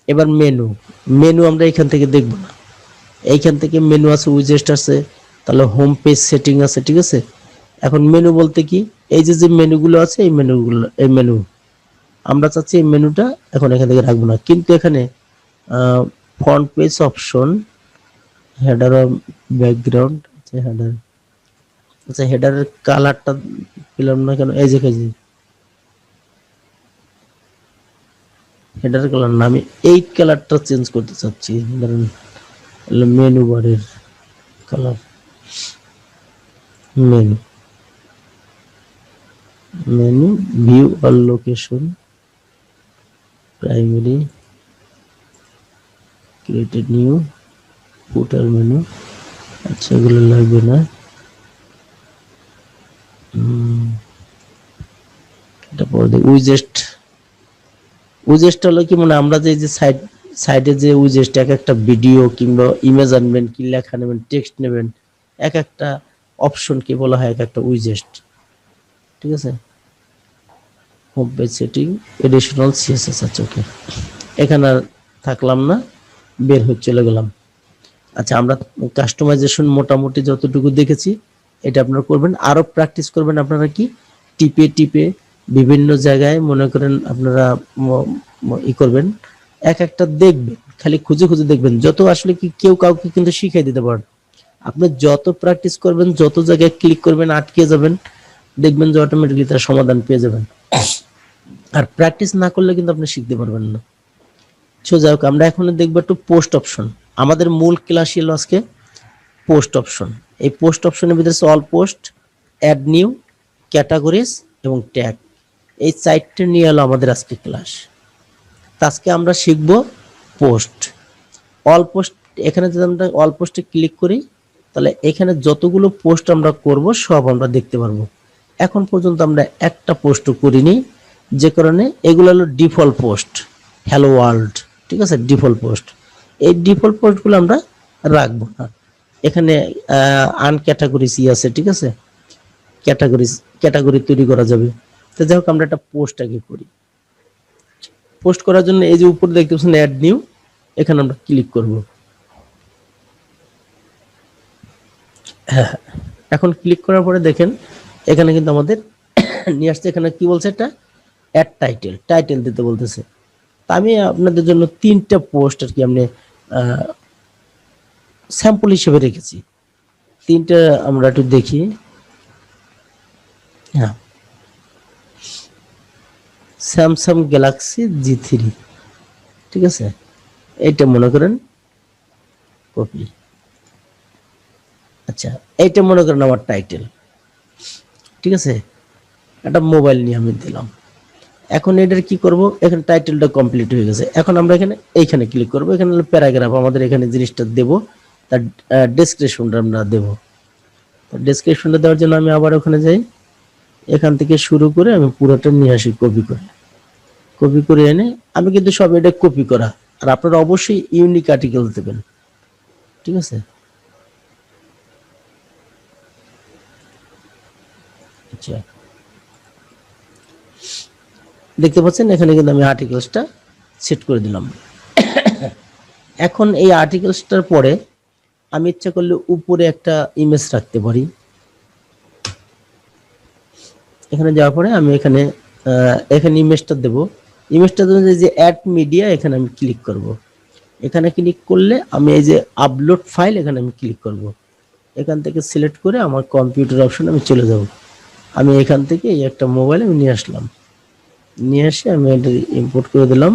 এবার মেনু, মেনু আমরা এখান থেকে দেখব না, এইখান থেকে মেনু আছে, উইজেট আছে, তাহলে হোম পেজ সেটিং আছে, ঠিক আছে। এখন মেনু বলতে কি, এই যে যে মেনুগুলো আছে, এই মেনুগুলো, এই মেনু আমরা চাচ্ছি এই মেনুটা এখন এখান থেকে রাখবো না, কিন্তু এখানে ফ্রন্ট পেজ অপশন, হেডার ও ব্যাকগ্রাউন্ড, হেডার, আচ্ছা হেডারের কালারটা পেলাম না কেন, এই যে হেডার কালার না, আমি এই কালারটা চেঞ্জ করতে চাচ্ছি, ধরেন মেনু বারের কালার, মেনু, মেনু ভিউ আর location, primary, created new, footer menu, আচ্ছা এগুলো লাগবে না। এটা পরে উইজেস্ট, উইজেস্ট হলো কি, মানে আমরা যে সাইডে যে উইজেস্ট, এক একটা ভিডিও কিংবা ইমেজ আনবেন, কি লেখা নেবেন, টেক্সট নেবেন, এক একটা অপশন কি বলা হয়, এক একটা উইজেস্ট, ঠিক আছে। Home page setting, additional CSS, আচ্ছা ওকে, এখানে আর থাকলাম না, বের হয়ে চলে গেলাম। আচ্ছা, আমরা কাস্টমাইজেশন মোটামুটি যতটুকু দেখেছি এটা আপনারা করবেন, আরো প্র্যাকটিস করবেন। আপনারা কি টিপে টিপে বিভিন্ন জায়গায় মনে করেন আপনারা করবেন, এক একটা দেখবেন, খালি খুঁজে খুঁজে দেখবেন, যত আসলে কি কেউ কাউকে কিন্তু শিখিয়ে দিতে পারেন। আপনি যত প্র্যাকটিস করবেন, যত জায়গায় ক্লিক করবেন, আটকে যাবেন, দেখবেন যে অটোমেটিকলি তার সমাধান পেয়ে যাবেন। আর প্র্যাকটিস না করলে কিন্তু আপনি শিখতে পারবেন না। যাই হোক, আমরা এখন দেখবো একটু পোস্ট অপশন। আমাদের মূল ক্লাস হলো আজকে পোস্ট অপশন। এই পোস্ট অপশনের ভিতরে all post, add new, categories এবং ট্যাগ, এই চারটে নিয়ে হলো আমাদের আজকে ক্লাস। আজকে আমরা শিখব পোস্ট, অল পোস্ট। এখানে যদি আমরা অল পোস্টে ক্লিক করি, তাহলে এখানে যতগুলো পোস্ট আমরা করব সব আমরা দেখতে পারবো। এখন পর্যন্ত আমরা একটা পোস্টও করিনি, যে কারণে এগুলো হলো ডিফল্ট পোস্ট, হ্যালো ওয়ার্ল্ড, ঠিক আছে, ডিফল্ট পোস্ট। এই ডিফল্ট পোস্টগুলো আমরা রাখবো না। এখানে আনক্যাটাগরিজ আছে, ঠিক আছে, ক্যাটাগরি তৈরি করা যাবে। তো যাই হোক, আমরা একটা পোস্ট আগে করি। পোস্ট করার জন্য এই যে উপরে দেখতে পাচ্ছেন অ্যাড নিউ, এখানে আমরা ক্লিক করব। হ্যাঁ, এখন ক্লিক করার পরে দেখেন এখানে কিন্তু আমাদের নিয়ে আসছে, এখানে কি বলছে, এটা অ্যাড টাইটেল, টাইটেল দিতে বলতেছে। তা আমি আপনাদের জন্য 3টা পোস্ট আর কি আমি স্যাম্পল হিসেবে রেখেছি। 3টা আমরা একটু দেখি। হ্যাঁ, স্যামসাং গ্যালাক্সি G3, ঠিক আছে, এইটা মনে করেন কপি, আচ্ছা, এইটা মনে করেন আমার টাইটেল, ঠিক আছে, একটা মোবাইল নিয়ে আমি দিলাম। এখন এটার কি করব, এখানে টাইটেলটা কমপ্লিট হয়ে গেছে। এখন আমরা এইখানে ক্লিক করব, এখানে হলো প্যারাগ্রাফ, আমাদের এখানে জিনিসটা দেব, তার ডেসক্রিপশনটা আমরা দেব। ডেসক্রিপশনটা দেওয়ার জন্য আমি আবার ওখানে যাই, এখান থেকে শুরু করে আমি পুরোটা নিয়ে আসি কপি করে এনে আমি কিন্তু সব এটা কপি করা, আর আপনারা অবশ্যই ইউনিক আর্টিকেল দেবেন, ঠিক আছে। আচ্ছা, দেখতে পাচ্ছেন এখানে কিন্তু আমি আর্টিকেলসটা সেট করে দিলাম। এখন এই আর্টিকেলসটার পরে আমি ইচ্ছা করলে উপরে একটা ইমেজ রাখতে পারি। এখানে যাওয়ার পরে আমি এখানে ইমেজটা দেব। ইমেজটা দেবো যে অ্যাড মিডিয়া, এখানে আমি ক্লিক করব। এখানে ক্লিক করলে আমি এই যে আপলোড ফাইল, এখানে আমি ক্লিক করব। এখান থেকে সিলেক্ট করে আমার কম্পিউটার অপশন আমি চলে যাব। আমি এখান থেকে এই একটা মোবাইল আমি নিয়ে আসলাম, নিয়ে এসে আমি এটা ইম্পোর্ট করে দিলাম।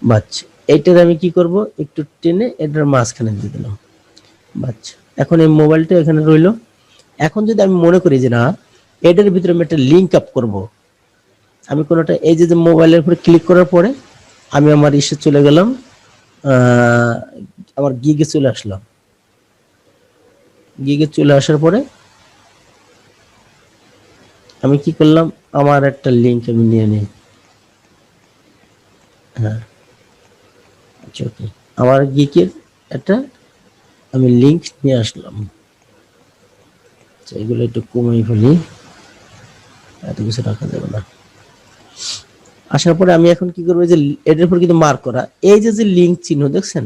বাচ্চা এইটার আমি কি করব, একটু টেনে এটার মাঝখানে দিয়ে দিলাম। বাচ্চা এখন এই মোবাইলটা এখানে রইলো। এখন যদি আমি মনে করি যে না, এটার ভিতরে আমি একটা লিঙ্ক আপ করব, আমি কোনোটা এই যে মোবাইলের উপরে ক্লিক করার পরে আমি আমার ইসে চলে গেলাম, আমার গিগে চলে আসলাম। গিগে চলে আসার পরে আমি কি করলাম, আমার একটা লিঙ্ক আমি নিয়ে নিই। হ্যাঁ, আচ্ছা, ওকে, আমার গিগের একটা আমি লিঙ্ক নিয়ে আসলাম। আচ্ছা, এগুলো একটু কমাই ফেলি, এত কিছু রাখা যাবে না। আসার পরে আমি এখন কি করবো, যে এটার উপর কিন্তু মার্ক করা এই যে লিঙ্ক চিহ্ন দেখছেন,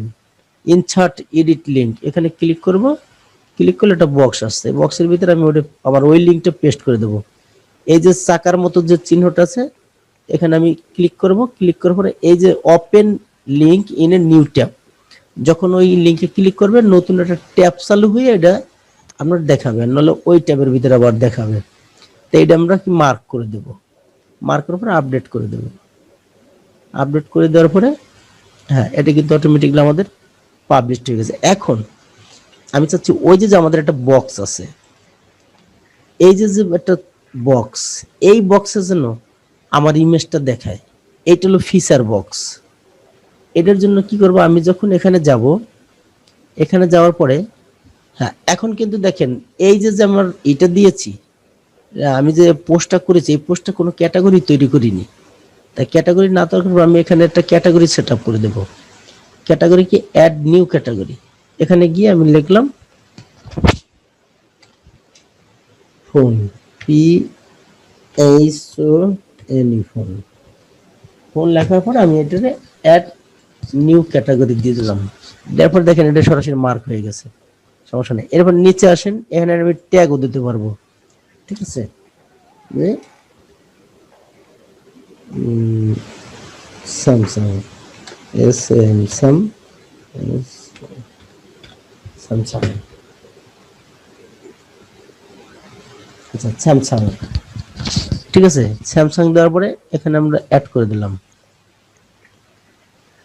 ইনসার্ট এডিট লিঙ্ক, এখানে ক্লিক করব। ক্লিক করলে একটা বক্স আসছে, বক্সের ভিতরে আমি ওটা আবার ওই লিঙ্কটা পেস্ট করে দেবো। এই যে চাকার মতো যে চিহ্নটা আছে, এখানে আমি ক্লিক করব। ক্লিক করার পরে এই যে open link in a new tab, যখন ওই লিঙ্কে ক্লিক করবেন নতুন একটা ট্যাব চালু হয়ে এটা আপনার দেখাবে, নাহলে ওই ট্যাবের ভিতরে আবার দেখাবে। তো এটা আমরা কি মার্ক করে দেব, মার্ক করার পরে আপডেট করে দেব। আপডেট করে দেওয়ার পরে হ্যাঁ, এটা কিন্তু অটোমেটিকলি আমাদের পাবলিশ হয়ে গেছে। এখন আমি চাচ্ছি ওই যে আমাদের একটা বক্স আছে, এই যে একটা বক্স, এই বক্সের জন্য আমার ইমেজটা দেখায়, এটা হলো ফিচার বক্স। এটার জন্য কি করব, আমি যখন এখানে যাব, এখানে যাওয়ার পরে হ্যাঁ, এখন কিন্তু দেখেন এই যে আমার এটা দিয়েছি, আমি যে পোস্টটা করেছি, এই পোস্টটা কোনো ক্যাটাগরি তৈরি করিনি। তাই ক্যাটাগরি না তৈরি আমি এখানে একটা ক্যাটাগরি সেট আপ করে দেব। ক্যাটাগরি কি, অ্যাড নিউ ক্যাটাগরি। এখানে গিয়ে আমি লিখলাম ফোন, PHONE, ফোন। ফোন লেখার পর আমি এটাতে অ্যাড নিউ ক্যাটাগরি দিয়ে দিলাম। তারপর দেখেন এটা সরাসরি মার্ক হয়ে গেছে, সমস্যা নেই। এরপর নিচে আসেন, এখানে আমি ট্যাগও দিতে পারবো, ঠিক আছে। স্যামসাং, স্যামসাং, স্যামসাং, আচ্ছা স্যামসাং, ঠিক আছে। স্যামসাং দেওয়ার পরে এখানে আমরা অ্যাড করে দিলাম,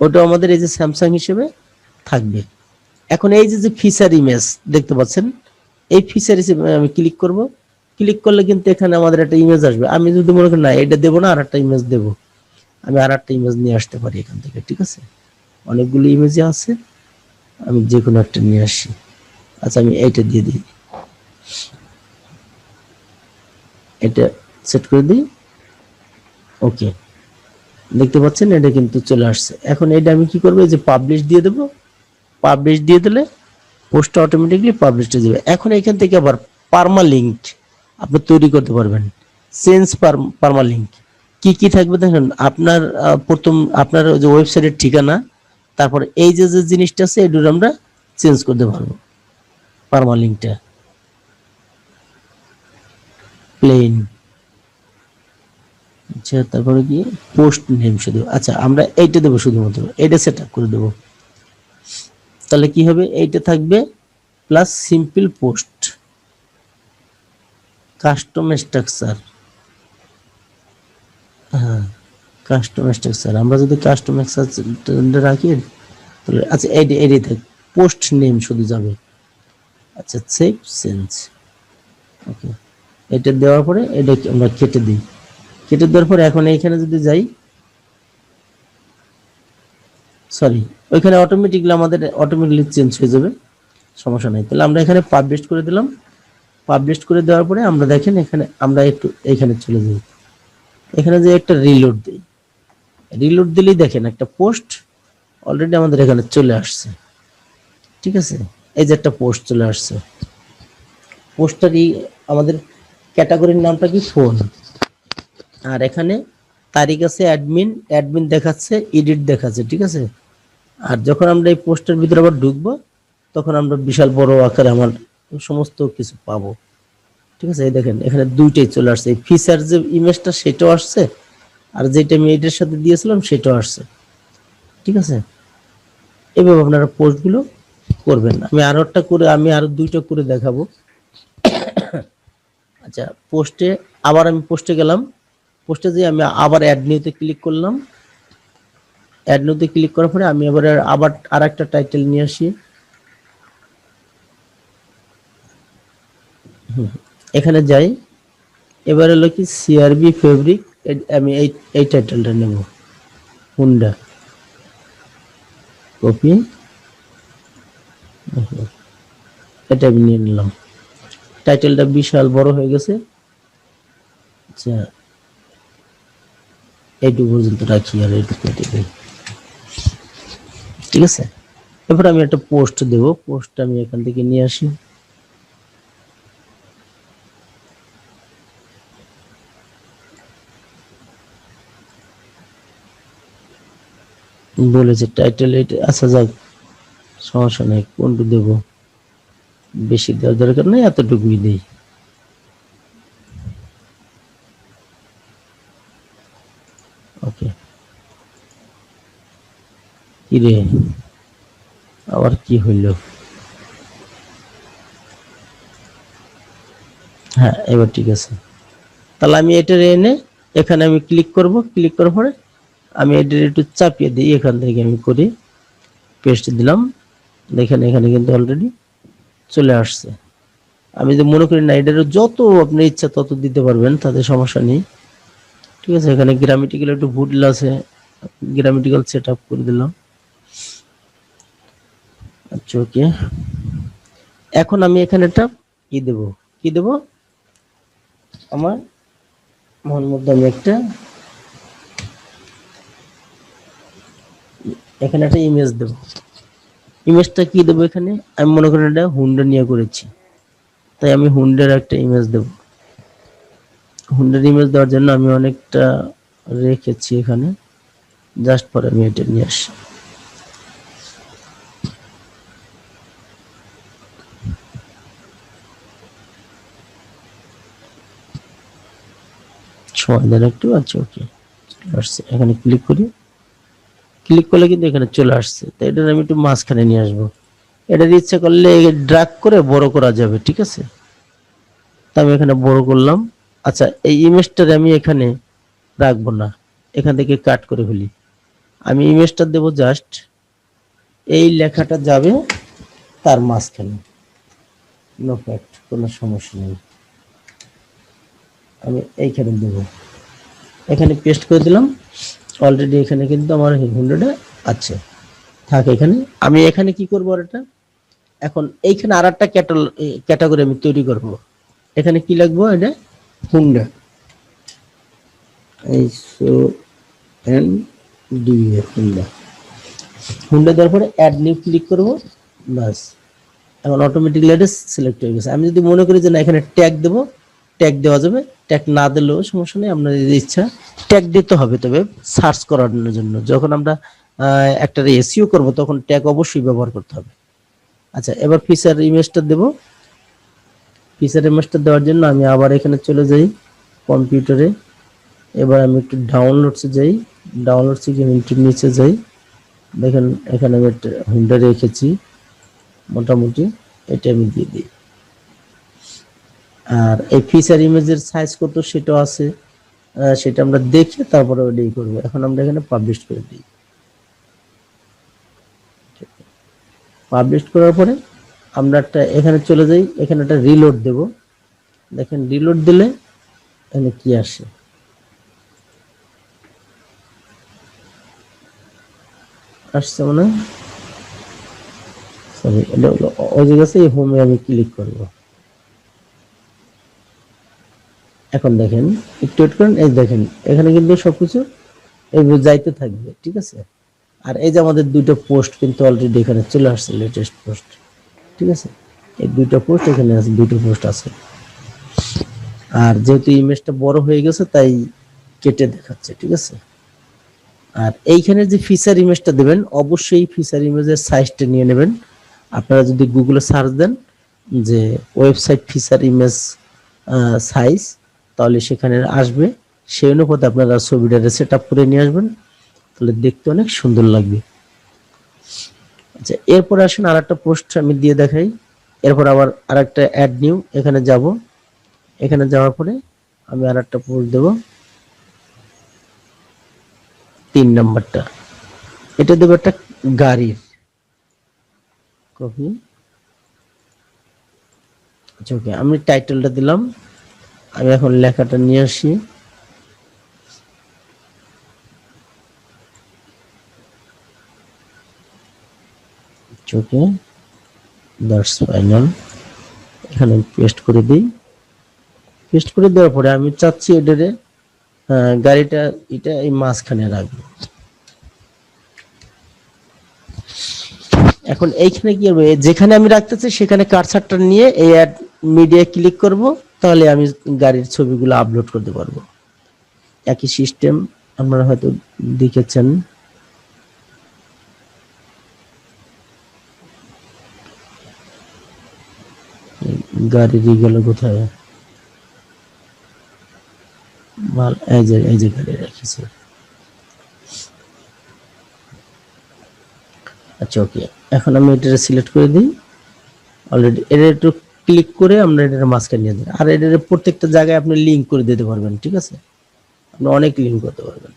ওটা আমাদের এই যে স্যামসাং হিসেবে থাকবে। এখন এই যে ফিচার ইমেজ দেখতে পাচ্ছেন, এই ফিচার হিসেবে আমি ক্লিক করব। ক্লিক করলে কিন্তু এখানে আমাদের একটা ইমেজ আসবে। আমি যদি মনে করি না এটা দেবো না, আর একটা ইমেজ দেবো, আমি আর একটা ইমেজ নিয়ে আসতে পারি এখান থেকে, ঠিক আছে। অনেকগুলো ইমেজে আছে, আমি যে কোনো একটা নিয়ে আসি। আচ্ছা, আমি এইটা দিয়ে দিই, এটা সেট করে দিই, ওকে। দেখতে পাচ্ছেন এটা কিন্তু চলে আসছে। এখন এটা আমি কি করবো, যে পাবলিশ দিয়ে দেবো। পাবলিশ দিয়ে দিলে পোস্টটা অটোমেটিকলি পাবলিশ হয়ে যাবে। এখন এখান থেকে আবার পার্মালিঙ্ক আপনি তৈরি করতে পারবেন। চেঞ্জ পার্মালিঙ্ক কি কি থাকবে দেখেন, আপনার প্রথম আপনার যে ওয়েবসাইটের ঠিকানা, তারপর এই যে জিনিসটা আছে এগুলো আমরা চেঞ্জ করতে পারবো। পার্মালিঙ্কটা প্লেন, আচ্ছা, তারপরে কি পোস্ট নেম শুধু, আচ্ছা আমরা এইটা দেবো, শুধুমাত্র এইটা সেট আপ করে দেবো। তাহলে কি হবে, এইটা থাকবে plus simple post, custom structure. হ্যাঁ, কাস্টম স্ট্রাকচার আমরা যদি কাস্টম স্ট্রাকচার রাখি তাহলে আচ্ছা এইটাই থাক, পোস্ট নেম শুধু যাবে, আচ্ছা, সেভ চেঞ্জ। ওকে, এটা দেওয়ার পরে এটা আমরা কেটে দিই। কেটে দেওয়ার পরে এখন এইখানে যদি যাই, সরি, ওইখানে অটোমেটিকলি চেঞ্জ হয়ে যাবে, সমস্যা নেই। তাহলে আমরা এখানে পাবলিশ করে দিলাম। পাবলিশ করে দেওয়ার পরে আমরা দেখেন এখানে আমরা একটু এখানে চলে যাই, এখানে যে একটা রিলোড দিই, রিলোড দিলেই দেখেন একটা পোস্ট অলরেডি আমাদের এখানে চলে আসছে। ঠিক আছে, এই যে একটা পোস্ট চলে আসছে। পোস্টারই আমাদের ক্যাটাগরির নামটা কি, ফোন। আর এখানে তারিখ আছে অ্যাডমিন, অ্যাডমিন দেখাচ্ছে, এডিট দেখাচ্ছে। ঠিক আছে, আর যখন আমরা এই পোস্টের ভিতরে আবার ঢুকবো তখন আমরা বিশাল বড় আকারে আমার সমস্ত কিছু পাবো। ঠিক আছে, এই দেখেন এখানে দুইটাই চলে আসছে, এই ফিচার যে ইমেজটা সেটাও আসছে, আর যেটা আমি এটার সাথে দিয়েছিলাম সেটাও আসছে। ঠিক আছে, এভাবে আপনারা পোস্টগুলো করবেন। আমি আরো দুইটা করে দেখাবো। আচ্ছা, আমি পোস্টে গেলাম, পোস্টে যে আমি আবার অ্যাড নিউতে ক্লিক করলাম। অ্যাড নিউতে ক্লিক করার পরে আমি আবার আরেকটা টাইটেল নিয়ে আসি। এখানে যাই, এবার হলো কি সিআরবি ফেব্রিক, আমি এই টাইটেলটা নেব, হুন্ডা, কপি, এটা আমি নিয়ে নিলাম। টাইটেলটা বিশাল বড় হয়ে গেছে। আচ্ছা, এইটুকু পর্যন্ত রাখি আর এইটুকু কেটে দিই। ঠিক আছে, এবার আমি একটা পোস্ট দেব, পোস্ট আমি এখান থেকে নিয়ে আসি। বলেছে টাইটেল এটা, আচ্ছা যাক, সমস্যা নেই, কোনটু দেব, বেশি দেওয়ার দরকার নেই, এতটুকুই দেই। ওকে, কিরে আবার কি হইল? হ্যাঁ, এবার ঠিক আছে। তাহলে আমি এটা এনে এখানে আমি ক্লিক করব, ক্লিক করার পরে আমি এটা একটু চাপিয়ে দিই, এখান থেকে আমি করি, পেস্ট দিলাম। দেখেন এখানে কিন্তু অলরেডি চলে আসছে। আমি যে মনে করি না, এটার যত আপনি ইচ্ছা তত দিতে পারবেন, তাতে সমস্যা নেই। ঠিক আছে, এখানে গ্রামেটিক্যাল একটু ভুল আছে, গ্রামেটিক্যাল সেট আপ করে দিলাম। আচ্ছা, ওকে, এখন আমি এখানে একটা কি দেব, আমার মনের মধ্যে আমি এখানে একটা ইমেজ দেব। ইমেজটা কি দেবো এখানে, আমি মনে করি এটা হুন্ডা নিয়ে করেছি, তাই আমি হুন্ডার একটা ইমেজ দেব। হুন্ডার ইমেজ দেওয়ার জন্য আমি অনেকটা রেখেছি এখানে, জাস্ট পরে আমি এটা নিয়ে আসি। সময় দেন একটু। আচ্ছা, ওকে, আসছে, এখানে ক্লিক করি, ক্লিক করলে কিন্তু এখানে চলে আসছে। তো এটা আমি একটু মাঝখানে নিয়ে আসবো, এটা ইচ্ছা করলে ড্র্যাগ করে বড় করা যাবে। ঠিক আছে, তা আমি এখানে বড় করলাম। আচ্ছা, এই ইমেজটারে আমি এখানে রাখবো না, এখান থেকে কাট করে ফেলি। আমি ইমেজটা দেব জাস্ট এই লেখাটা যাবে তার মাঝখানে, নো ফ্যাক্ট, কোনো সমস্যা নেই। আমি এইখানে দেব, এখানে পেস্ট করে দিলাম। অলরেডি এখানে কিন্তু আমার হুন্ডাটা আছে, থাক এখানে। আমি এখানে কি করবো, আর এটা এখন এইখানে আর একটা ক্যাটাগরি আমি তৈরি করব। এখানে কি লাগবো, এটা হুন্ডা, হুন্ডা, হুন্ডা দেওয়ার পরে অ্যাড নিউ ক্লিক করবো, বাস, এখন অটোমেটিকলি এটা সিলেক্ট হয়ে গেছে। আমি যদি মনে করি যে না এখানে ট্যাগ দেবো, ট্যাগ দেওয়া যাবে, ট্যাগ না দিলেও সমস্যা নেই, আপনার ইচ্ছা। ট্যাগ দিতে হবে, তবে সার্চ করার জন্য যখন আমরা একটা এসইও করব তখন ট্যাগ অবশ্যই ব্যবহার করতে হবে। আচ্ছা, এবার ফিচার ইমেজটা দেব। ফিচার ইমেজটা দেওয়ার জন্য আমি আবার এখানে চলে যাই কম্পিউটারে, এবার আমি একটু ডাউনলোডসে যাই, ডাউনলোডসে গিয়ে একটু নিচে যাই, দেখেন এখানে আমি একটা হুন্ডা রেখেছি, মোটামুটি এটা আমি দিয়ে দিই। আর এই ফিচার ইমেজের সাইজ কত সেটাও আছে, সেটা আমরা দেখে তারপরে ওইটাই করবো। এখন আমরা এখানে পাবলিশ করে দিই। পাবলিশ করার পরে আমরা একটা এখানে চলে যাই, এখানে একটা রিলোড দেব। দেখেন রিলোড দিলে এখানে কি আসে, আসছে মানে সরি এটা হলো ওই জায়গাতে হোমে আমি ক্লিক করব। এখন দেখেন একটু ওয়েট করেন, এই দেখেন এখানে কিন্তু সবকিছু এই যাইতে থাকবে, ঠিক আছে। আর এই যে আমাদের দুটো পোস্ট কিন্তু অলরেডি এখানে চলে আসছে, লেটেস্ট পোস্ট, ঠিক আছে। এই দুটো পোস্ট এখানে আছে, দুটো পোস্ট আছে। আর যেহেতু ইমেজটা বড় হয়ে গেছে তাই কেটে দেখাচ্ছে, ঠিক আছে। আর এইখানে যে ফিচার ইমেজটা দেবেন অবশ্যই ফিচার ইমেজের সাইজটা নিয়ে নেবেন। আপনারা যদি গুগলে সার্চ দেন যে ওয়েবসাইট ফিচার ইমেজ সাইজ, তাহলে সেখানে আসবে। সেই অনুপাতে আপনারা ছবিটা সেট আপ করে নিয়ে আসবেন, তাহলে দেখতে অনেক সুন্দর লাগবে। আচ্ছা, এরপরে আসেন আর একটা পোস্ট আমি দিয়ে দেখাই। এরপর আবার আর একটা অ্যাড নিউ, এখানে যাব। এখানে যাওয়ার পরে আমি আর একটা পোস্ট দেব, 3 নাম্বারটা। এটা দেবো একটা গাড়ির কপি। আচ্ছা ওকে, আমি টাইটেলটা দিলাম। আমি এখন লেখাটা নিয়ে আসি। ওকে, দ্যাটস ফাইনাল। এখানে পেস্ট করে দিই। পেস্ট করে দেওয়ার পরে আমি চাচ্ছি এটারে গাড়িটা এটা এই মাঝখানে রাখবো। এখন এইখানে কি হবে, যেখানে আমি রাখতে চাই সেখানে কার্সারটা নিয়ে এই অ্যাড মিডিয়া ক্লিক করব, তাহলে আমি গাড়ির ছবিগুলো আপলোড করতে পারবো। একই সিস্টেম আপনারা হয়তো দেখেছেন। গাড়ির গেল কোথায়, মাল এই যে গাড়ি রেখেছি। আচ্ছা ওকে, এখন আমি এটা সিলেক্ট করে দিই। অলরেডি এটা একটু ক্লিক করে আমরা এটার মাঝখানে নিয়ে দিই। আর এটার প্রত্যেকটা জায়গায় আপনি লিঙ্ক করে দিতে পারবেন, ঠিক আছে। আপনি অনেক লিঙ্ক করতে পারবেন।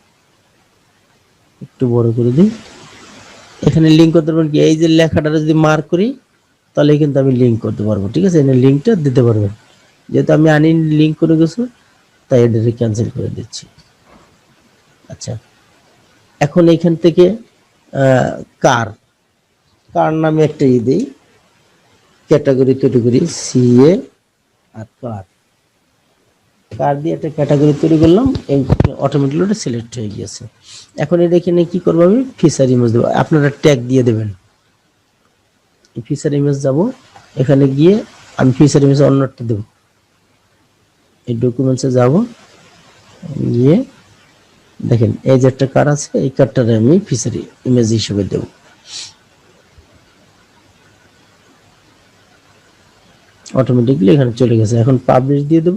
একটু বড় করে দিই। এখানে লিঙ্ক করতে পারবেন কি, এই যে লেখাটা যদি মার্ক করি তাহলে কিন্তু আমি লিঙ্ক করতে পারবো, ঠিক আছে। এখানে লিঙ্কটা দিতে পারবেন। যেহেতু আমি আনি লিঙ্ক করে গেছি তাই এটাকে ক্যান্সেল করে দিচ্ছি। আচ্ছা, এখন এইখান থেকে কার কার নামে একটা দিই, ক্যাটাগরি তৈরি করি, সিএ আর কার। কার দিয়ে একটা ক্যাটাগরি তৈরি করলাম, এই অটোমেটিক্যালি ওটা সিলেক্ট হয়ে গিয়েছে। এখন এটা এখানে কি করবো, আমি ফিচার ইমেজ দেবো। আপনারা ট্যাগ দিয়ে দেবেন। ফিচার ইমেজ যাব, এখানে গিয়ে আমি ফিচার ইমেজ অন্যটা দেবো। এই ডকুমেন্টসে যাব, গিয়ে দেখেন এই যে একটা কার আছে, এই কারটারে আমি ফিচার ইমেজ হিসেবে দেব। অটোমেটিক্যালি এখানে চলে গেছে। এখন পাবলিশ দিয়ে দেব।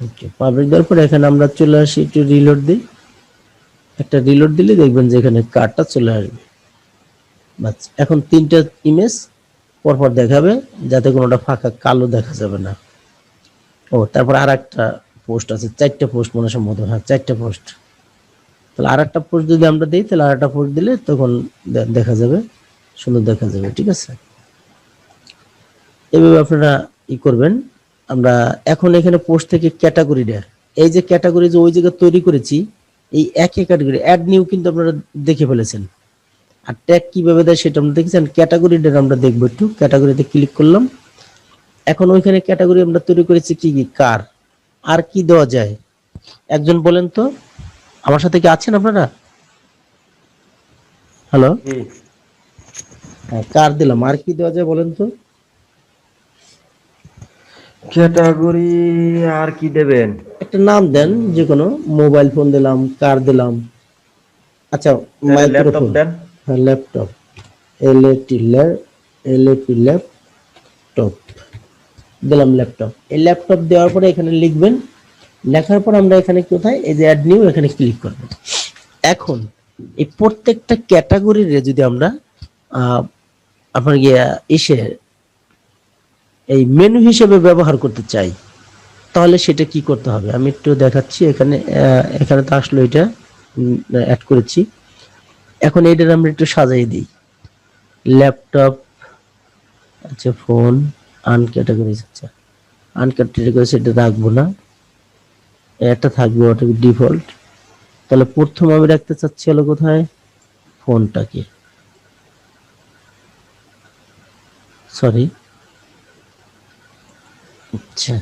ওকে, পাবলিশ দেওয়ার পর এখানে আমরা চলে আসি, একটু রিলোড দিই। একটা রিলোড দিলে দেখবেন যে এখানে কারটা চলে আসবে। বাস, এখন 3টা ইমেজ পরপর দেখাবে, যাতে কোনোটা ফাঁকা কালো দেখা যাবে না। ও তারপর আর একটা পোস্ট আছে, 4টা পোস্ট মনে সম্ভবত, হ্যাঁ 4টা পোস্ট। তাহলে আর একটা পোস্ট যদি আমরা দিই, তাহলে আর একটা পোস্ট দিলে তখন দেখা যাবে, সুন্দর দেখা যাবে, ঠিক আছে। এভাবে আপনারা ই করবেন। আমরা এখন এখানে পোস্ট থেকে ক্যাটাগরিটা, এই যে ক্যাটাগরি যে ওই জায়গায় তৈরি করেছি, এই একই ক্যাটাগরি অ্যাড নিউ কিন্তু আপনারা দেখে ফেলেছেন। আর ট্যাগ কিভাবে দেয় সেটা আমরা দেখেছেন। ক্যাটাগরিটা আমরা দেখবো, একটু ক্যাটাগরিতে ক্লিক করলাম। এখন ওইখানে ক্যাটাগরি আমরা তৈরি করেছি কি কি, কার। আর কি দেওয়া যায় একজন বলেন তো, আমার সাথে কি আছেন আপনারা? হ্যালো, হ্যাঁ কার দিলাম, আর কি দেওয়া যায় বলেন তো? ক্যাটাগরি আর কি দেবেন? একটা নাম দেন, যে কোনো। মোবাইল ফোন দিলাম, কার দিলাম। আচ্ছা, ল্যাপটপ মাইক্রোফোন, দেন। হ্যাঁ ল্যাপটপ, এলএপি ল্যাপটপ দিলাম, ল্যাপটপ। এই ল্যাপটপ দেওয়ার পরে এখানে লিখবেন। লেখার পর আমরা এখানে কোথায়, এই যে অ্যাড নিউ, এখানে ক্লিক করব। এখন এই প্রত্যেকটা ক্যাটাগরির যদি আমরা আপনার এসে এই মেনু হিসেবে ব্যবহার করতে চাই, তাহলে সেটা কি করতে হবে আমি একটু দেখাচ্ছি। এখানে এখানে তো আসলো এটা, অ্যাড করেছি। এখন এইটার আমরা একটু সাজাই দিই। ল্যাপটপ, আচ্ছা ফোন, আনক্যাটাগরিজ, আচ্ছা আনক্যাটাগরিজ এটা রাখবো না, এটা থাকবে ওটা ডিফল্ট। তাহলে প্রথম আমি রাখতে চাচ্ছি হলো কোথায়, ফোনটাকে, সরি, আচ্ছা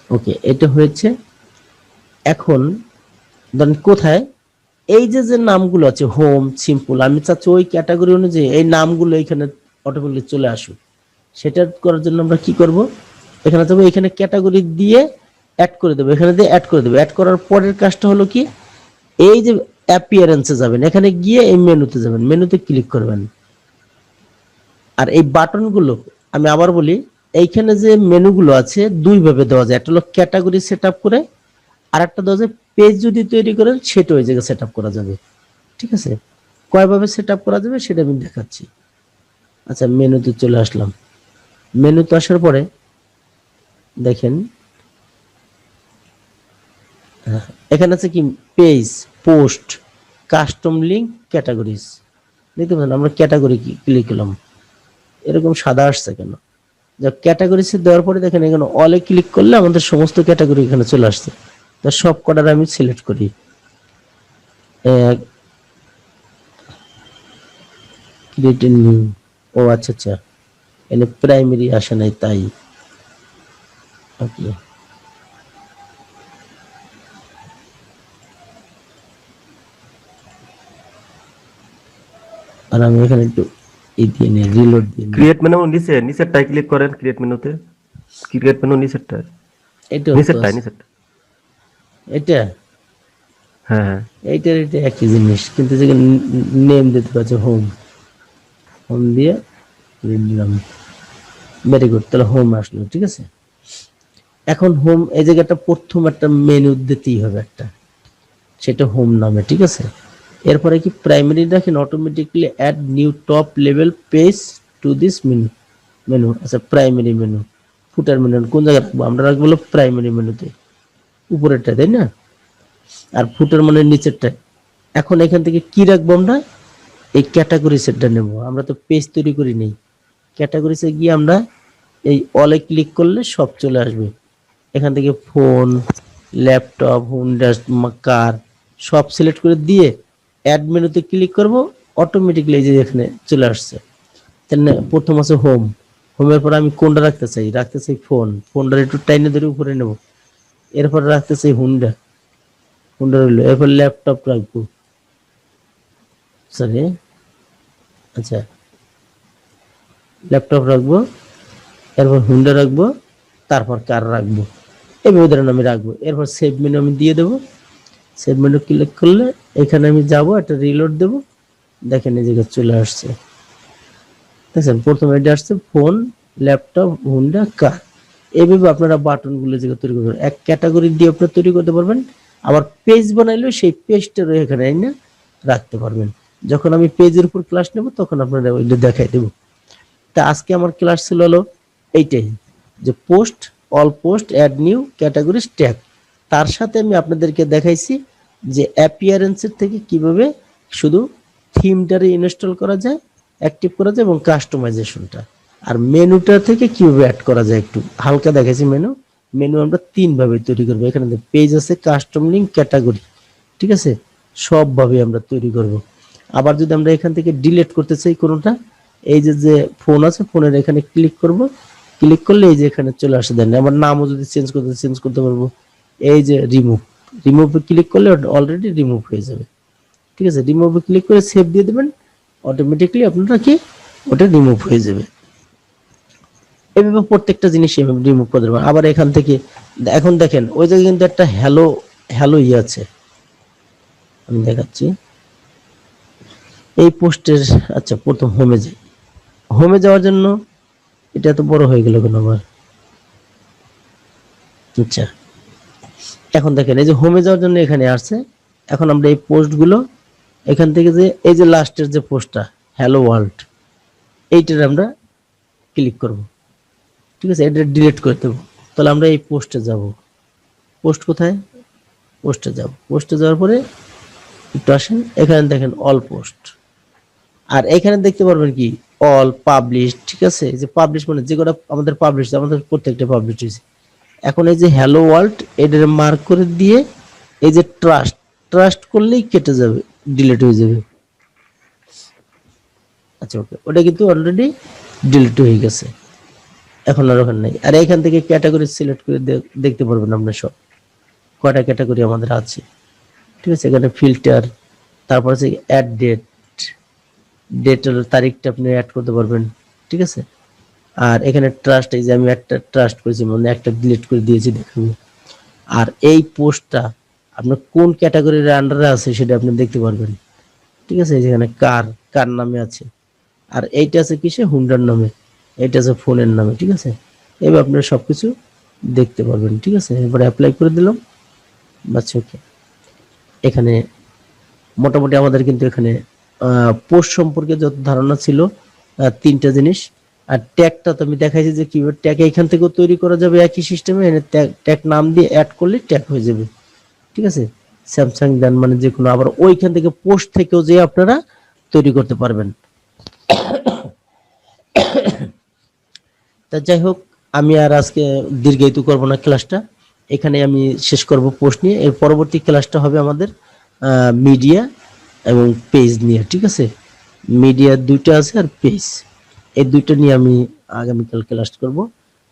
ওকে এটা হয়েছে। এখন ধরেন কোথায় এই যে যে নামগুলো আছে হোম সিম্পল, আমি চাচ্ছি ওই ক্যাটাগরি অনুযায়ী এই নামগুলো এখানে অটোমেটিক চলে আসুক। সেটা করার জন্য আমরা কি করব, এখানে যাবো, এখানে ক্যাটাগরি দিয়ে অ্যাড করে দেবো, এখানে দিয়ে অ্যাড করে দেবো। অ্যাড করার পরের কাজটা হলো কি, এই যে অ্যাপিয়ারেন্সে যাবেন, এখানে গিয়ে এই মেনুতে যাবেন, মেনুতে ক্লিক করবেন। আর এই বাটনগুলো আমি আবার বলি, এইখানে যে মেনুগুলো আছে দুই ভাবে দেওয়া যায়, একটা হলো ক্যাটাগরি সেট আপ করে, আর একটা দেওয়া যায় পেজ যদি তৈরি করেন সেটা ওই জায়গায় সেট আপ করা যাবে। ঠিক আছে, কয়ভাবে সেট আপ করা যাবে সেটা আমি দেখাচ্ছি। আচ্ছা মেনুতে চলে আসলাম, মেনুতে আসার পরে দেখেন এখানে আছে কি page, post, custom link, categories. দেখতে পাচ্ছেন আমরা ক্যাটাগরি ক্লিক করলাম, এরকম সাদা আসছে কেন? যা ক্যাটাগরিজ দেওয়ার পরে দেখেন এখানে অলে ক্লিক করলে আমাদের সমস্ত ক্যাটাগরি এখানে চলে আসছে। তো সব কটার আমি সিলেক্ট করি, ক্রিয়েট নিউ, ও আচ্ছা আচ্ছা এখানে প্রাইমারি আসে নাই তাই, ওকে। আর আমি এখানে একটু এই দিয়ে নিই, রিলোড দিয়ে নিই। ক্রিয়েট মেনু নিচেরটায় ক্লিক করেন, ক্রিয়েট মেনুতে, ক্রিয়েট মেনু নিচেরটায়, এটা নিচেরটায়। এটা হ্যাঁ হ্যাঁ, এইটার এটা একই জিনিস, কিন্তু যেখানে নেম দিতে পারছে হোম, হোম দিয়ে দিলাম, ভেরি গুড, তাহলে হোম আসলো। ঠিক আছে, এখন হোম এই জায়গাটা প্রথম একটা মেনু দিতেই হবে একটা, সেটা হোম নামে। ঠিক আছে, এরপরে কি প্রাইমারি রাখেন, automatically add new top level page to this menu, menu আচ্ছা প্রাইমারি মেনু, ফুটার মেনু কোন জায়গায় রাখবো, আমরা রাখবো প্রাইমারি মেনুতে, উপরেরটা, তাই না? আর ফুটার মানে নিচেরটা। এখন এখান থেকে কি রাখবো আমরা, এই ক্যাটাগরি সেটটা নেব, আমরা তো পেজ তৈরি করি নেই। ক্যাটাগরিতে গিয়ে আমরা এই অলে ক্লিক করলে সব চলে আসবে, এখান থেকে ফোন, ল্যাপটপ, হুন্ডা, কার সব সিলেক্ট করে দিয়ে অ্যাড মেনুতে ক্লিক করব, অটোমেটিকলি এই যে এখানে চলে আসছে। তাহলে প্রথম আছে হোম, হোমের পর আমি কোনটা রাখতে চাই ফোন, ফোনটা একটু টাইনে ধরে উপরে নেব, এরপর রাখতে চাই হুন্ডা, হুন্ডা রইলো, এরপর ল্যাপটপ রাখবো, সরি আচ্ছা ল্যাপটপ রাখবো, এরপর হুন্ডা রাখবো, তারপর কার রাখবো, এইভাবে ধরেন আমি রাখবো। এরপর সেভ মেনু আমি দিয়ে দেবো, সেভ মেনু ক্লিক করলে এখানে আমি যাব, একটা রিলোড দেবো, দেখেন এই জায়গায় চলে আসছে। দেখছেন প্রথমে এটা আসছে ফোন, ল্যাপটপ, হুন্ডা, কার। এইভাবে আপনারা বাটনগুলো জায়গা তৈরি করবেন, এক ক্যাটাগরি দিয়ে আপনারা তৈরি করতে পারবেন। আবার পেজ বানাইলেও সেই পেজটা এখানে এনে রাখতে পারবেন। যখন আমি পেজের উপর ক্লাস নেব তখন আপনারা ওইটা দেখাই দেবো। তা আজকে আমার ক্লাস ছিল হলো এইটাই, যে post, all post, add new, categories, tag. তার সাথে আমি আপনাদেরকে দেখাইছি যে অ্যাপিয়ারেন্সের থেকে কিভাবে শুধু থিমটারে ইনস্টল করা যায়, অ্যাক্টিভ করা যায়, এবং কাস্টমাইজেশনটা, আর মেনুটা থেকে কিভাবে অ্যাড করা যায় একটু হালকা দেখাইছি। মেনু মেনু আমরা তিন ভাবে তৈরি করবো, এখানে পেজ আছে, কাস্টম লিঙ্ক, ক্যাটাগরি। ঠিক আছে, সবভাবে আমরা তৈরি করব। আবার যদি আমরা এখান থেকে ডিলিট করতে চাই কোনোটা, এই যে যে ফোন আছে, ফোনের এখানে ক্লিক করব, ক্লিক করলে এই যে এখানে চলে আসে, দেন আমার নামও যদি চেঞ্জ করতে পারবো। এই যে রিমুভ, রিমুভে ক্লিক করলে অলরেডি রিমুভ হয়ে যাবে। ঠিক আছে, রিমুভে ক্লিক করে সেভ দিয়ে দেবেন, অটোমেটিকলি আপনারা কি ওটা রিমুভ হয়ে যাবে। এভাবে প্রত্যেকটা জিনিস এভাবে রিমুভ করে দেবেন। আবার এখান থেকে এখন দেখেন ওই জায়গায় কিন্তু একটা হ্যালো হ্যালো আছে, আমি দেখাচ্ছি এই পোস্টের। আচ্ছা প্রথম হোমে যাই, হোমে যাওয়ার জন্য এটা এত বড় হয়ে গেল কেন আবার, আচ্ছা এখন দেখেন এই যে হোমে যাওয়ার জন্য এখানে আসছে। এখন আমরা এই পোস্টগুলো এখান থেকে যে এই যে লাস্টের যে পোস্টটা হ্যালো ওয়ার্ল্ড, এইটার আমরা ক্লিক করব। ঠিক আছে, এটা ডিলিট করে দেবো। তাহলে আমরা এই পোস্টে যাব, পোস্ট কোথায়, পোস্টে যাব, পোস্টে যাওয়ার পরে একটু আসেন, এখানে দেখেন অল পোস্ট, আর এখানে দেখতে পারবেন কি অল পাবলিশ, ঠিক আছে? এই যে পাবলিশ মানে যে কটা আমাদের পাবলিশ, আমাদের প্রত্যেকটা পাবলিশ হয়েছে। এখন এই যে হ্যালো ওয়ার্ল্ড এটার মার্ক করে দিয়ে এই যে ট্রাস্ট, ট্রাস্ট করলেই কেটে যাবে, ডিলিট হয়ে যাবে। আচ্ছা ওকে, ওটা কিন্তু অলরেডি ডিলিট হয়ে গেছে, এখন আর ওখানে নেই। আর এখান থেকে ক্যাটাগরি সিলেক্ট করে দেখতে পারবেন আপনার সব কয়টা ক্যাটাগরি আমাদের আছে, ঠিক আছে? এখানে ফিল্টার, তারপর হচ্ছে অ্যাড ডেট, ডেটের তারিখটা আপনি অ্যাড করতে পারবেন, ঠিক আছে? আর এখানে ট্রাস্ট, এই যে আমি একটা ট্রাস্ট করেছি মানে একটা ডিলিট করে দিয়েছি দেখাবো। আর এই পোস্টটা আপনার কোন ক্যাটাগরির আন্ডারে আছে সেটা আপনি দেখতে পারবেন, ঠিক আছে? যেখানে কার কার নামে আছে, আর এইটা আছে কিসে, হুন্ডার নামে, এইটা আছে ফোনের নামে, ঠিক আছে? এবার আপনারা সবকিছু দেখতে পারবেন, ঠিক আছে? এবার অ্যাপ্লাই করে দিলাম, বাচ্চা ওকে। এখানে মোটামুটি আমাদের কিন্তু এখানে পোস্ট সম্পর্কে যত ধারণা ছিল, তিনটা জিনিস। আর ট্যাগটা তো আমি দেখাইছি যে কিভাবে ট্যাগ এখান থেকেও তৈরি করা যাবে একই সিস্টেমে, এনে ট্যাগ নাম দিয়ে অ্যাড করলে ট্যাগ হয়ে যাবে, ঠিক আছে? স্যামসাং দেন মানে যে কোনো, আবার ওইখান থেকে পোস্ট থেকেও যে আপনারা তৈরি করতে পারবেন। তা যাই হোক, আমি আর আজকে দীর্ঘায়িত করব না ক্লাসটা, এখানে আমি শেষ করব পোস্ট নিয়ে। এর পরবর্তী ক্লাসটা হবে আমাদের মিডিয়া এবং পেজ নিয়ে, ঠিক আছে? মিডিয়া দুইটা আছে আর পেজ, এই দুইটা নিয়ে আমি আগামীকাল ক্লাস করব,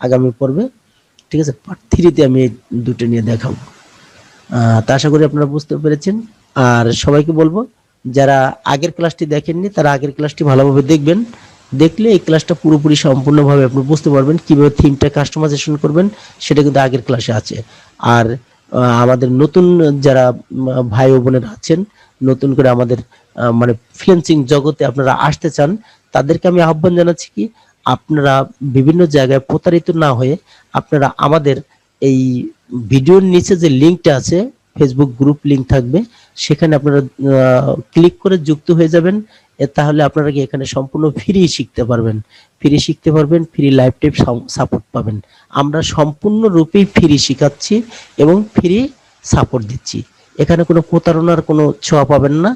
আগামী পর্বে, ঠিক আছে? পার্ট 3-তে আমি এই দুটো নিয়ে দেখাবো। তা আশা করি আপনারা বুঝতে পেরেছেন। আর সবাইকে বলবো যারা আগের ক্লাসটি দেখেননি তারা আগের ক্লাসটি ভালোভাবে দেখবেন, দেখলে এই ক্লাসটা পুরোপুরি সম্পূর্ণভাবে আপনি বুঝতে পারবেন কিভাবে থিমটা কাস্টমাইজেশন করবেন, সেটা কিন্তু আগের ক্লাসে আছে। আর আমাদের নতুন যারা ভাই ও বোনেরা আছেন, নতুন করে আমাদের মানে ফ্রিল্যান্সিং জগতে আপনারা আসতে চান, তাদেরকে আমি আহ্বান জানাচ্ছি কি আপনারা বিভিন্ন জায়গায় প্রতারিত না হয়ে আপনারা আমাদের এই ভিডিওর নিচে যে লিঙ্কটা আছে, ফেসবুক গ্রুপ লিঙ্ক থাকবে, সেখানে আপনারা ক্লিক করে যুক্ত হয়ে যাবেন। তাহলে আপনারা কি এখানে সম্পূর্ণ ফ্রি শিখতে পারবেন, ফ্রি শিখতে পারবেন, ফ্রি লাইফ টাইম সাপোর্ট পাবেন। আমরা সম্পূর্ণ রূপেই ফ্রি শিখাচ্ছি এবং ফ্রি সাপোর্ট দিচ্ছি, এখানে কোনো প্রতারণার কোনো ছোঁয়া পাবেন না।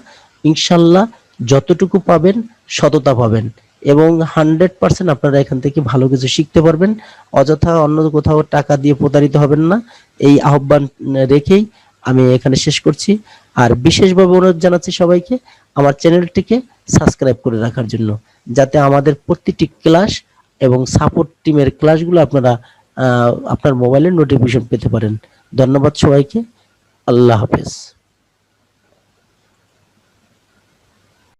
ইনশাল্লাহ যতটুকু পাবেন সততা পাবেন এবং 100% আপনারা এখান থেকে ভালো কিছু শিখতে পারবেন। অযথা অন্য কোথাও টাকা দিয়ে প্রতারিত হবেন না, এই আহ্বান রেখেই আমি এখানে শেষ করছি। আর বিশেষভাবে অনুরোধ জানাচ্ছি সবাইকে আমার চ্যানেলটিকে সাবস্ক্রাইব করে রাখার জন্য, যাতে আমাদের প্রতিটি ক্লাস এবং সাপোর্ট টিমের ক্লাসগুলো আপনারা আপনার মোবাইলে নোটিফিকেশন পেতে পারেন। ধন্যবাদ সবাইকে, আল্লাহ হাফেজ।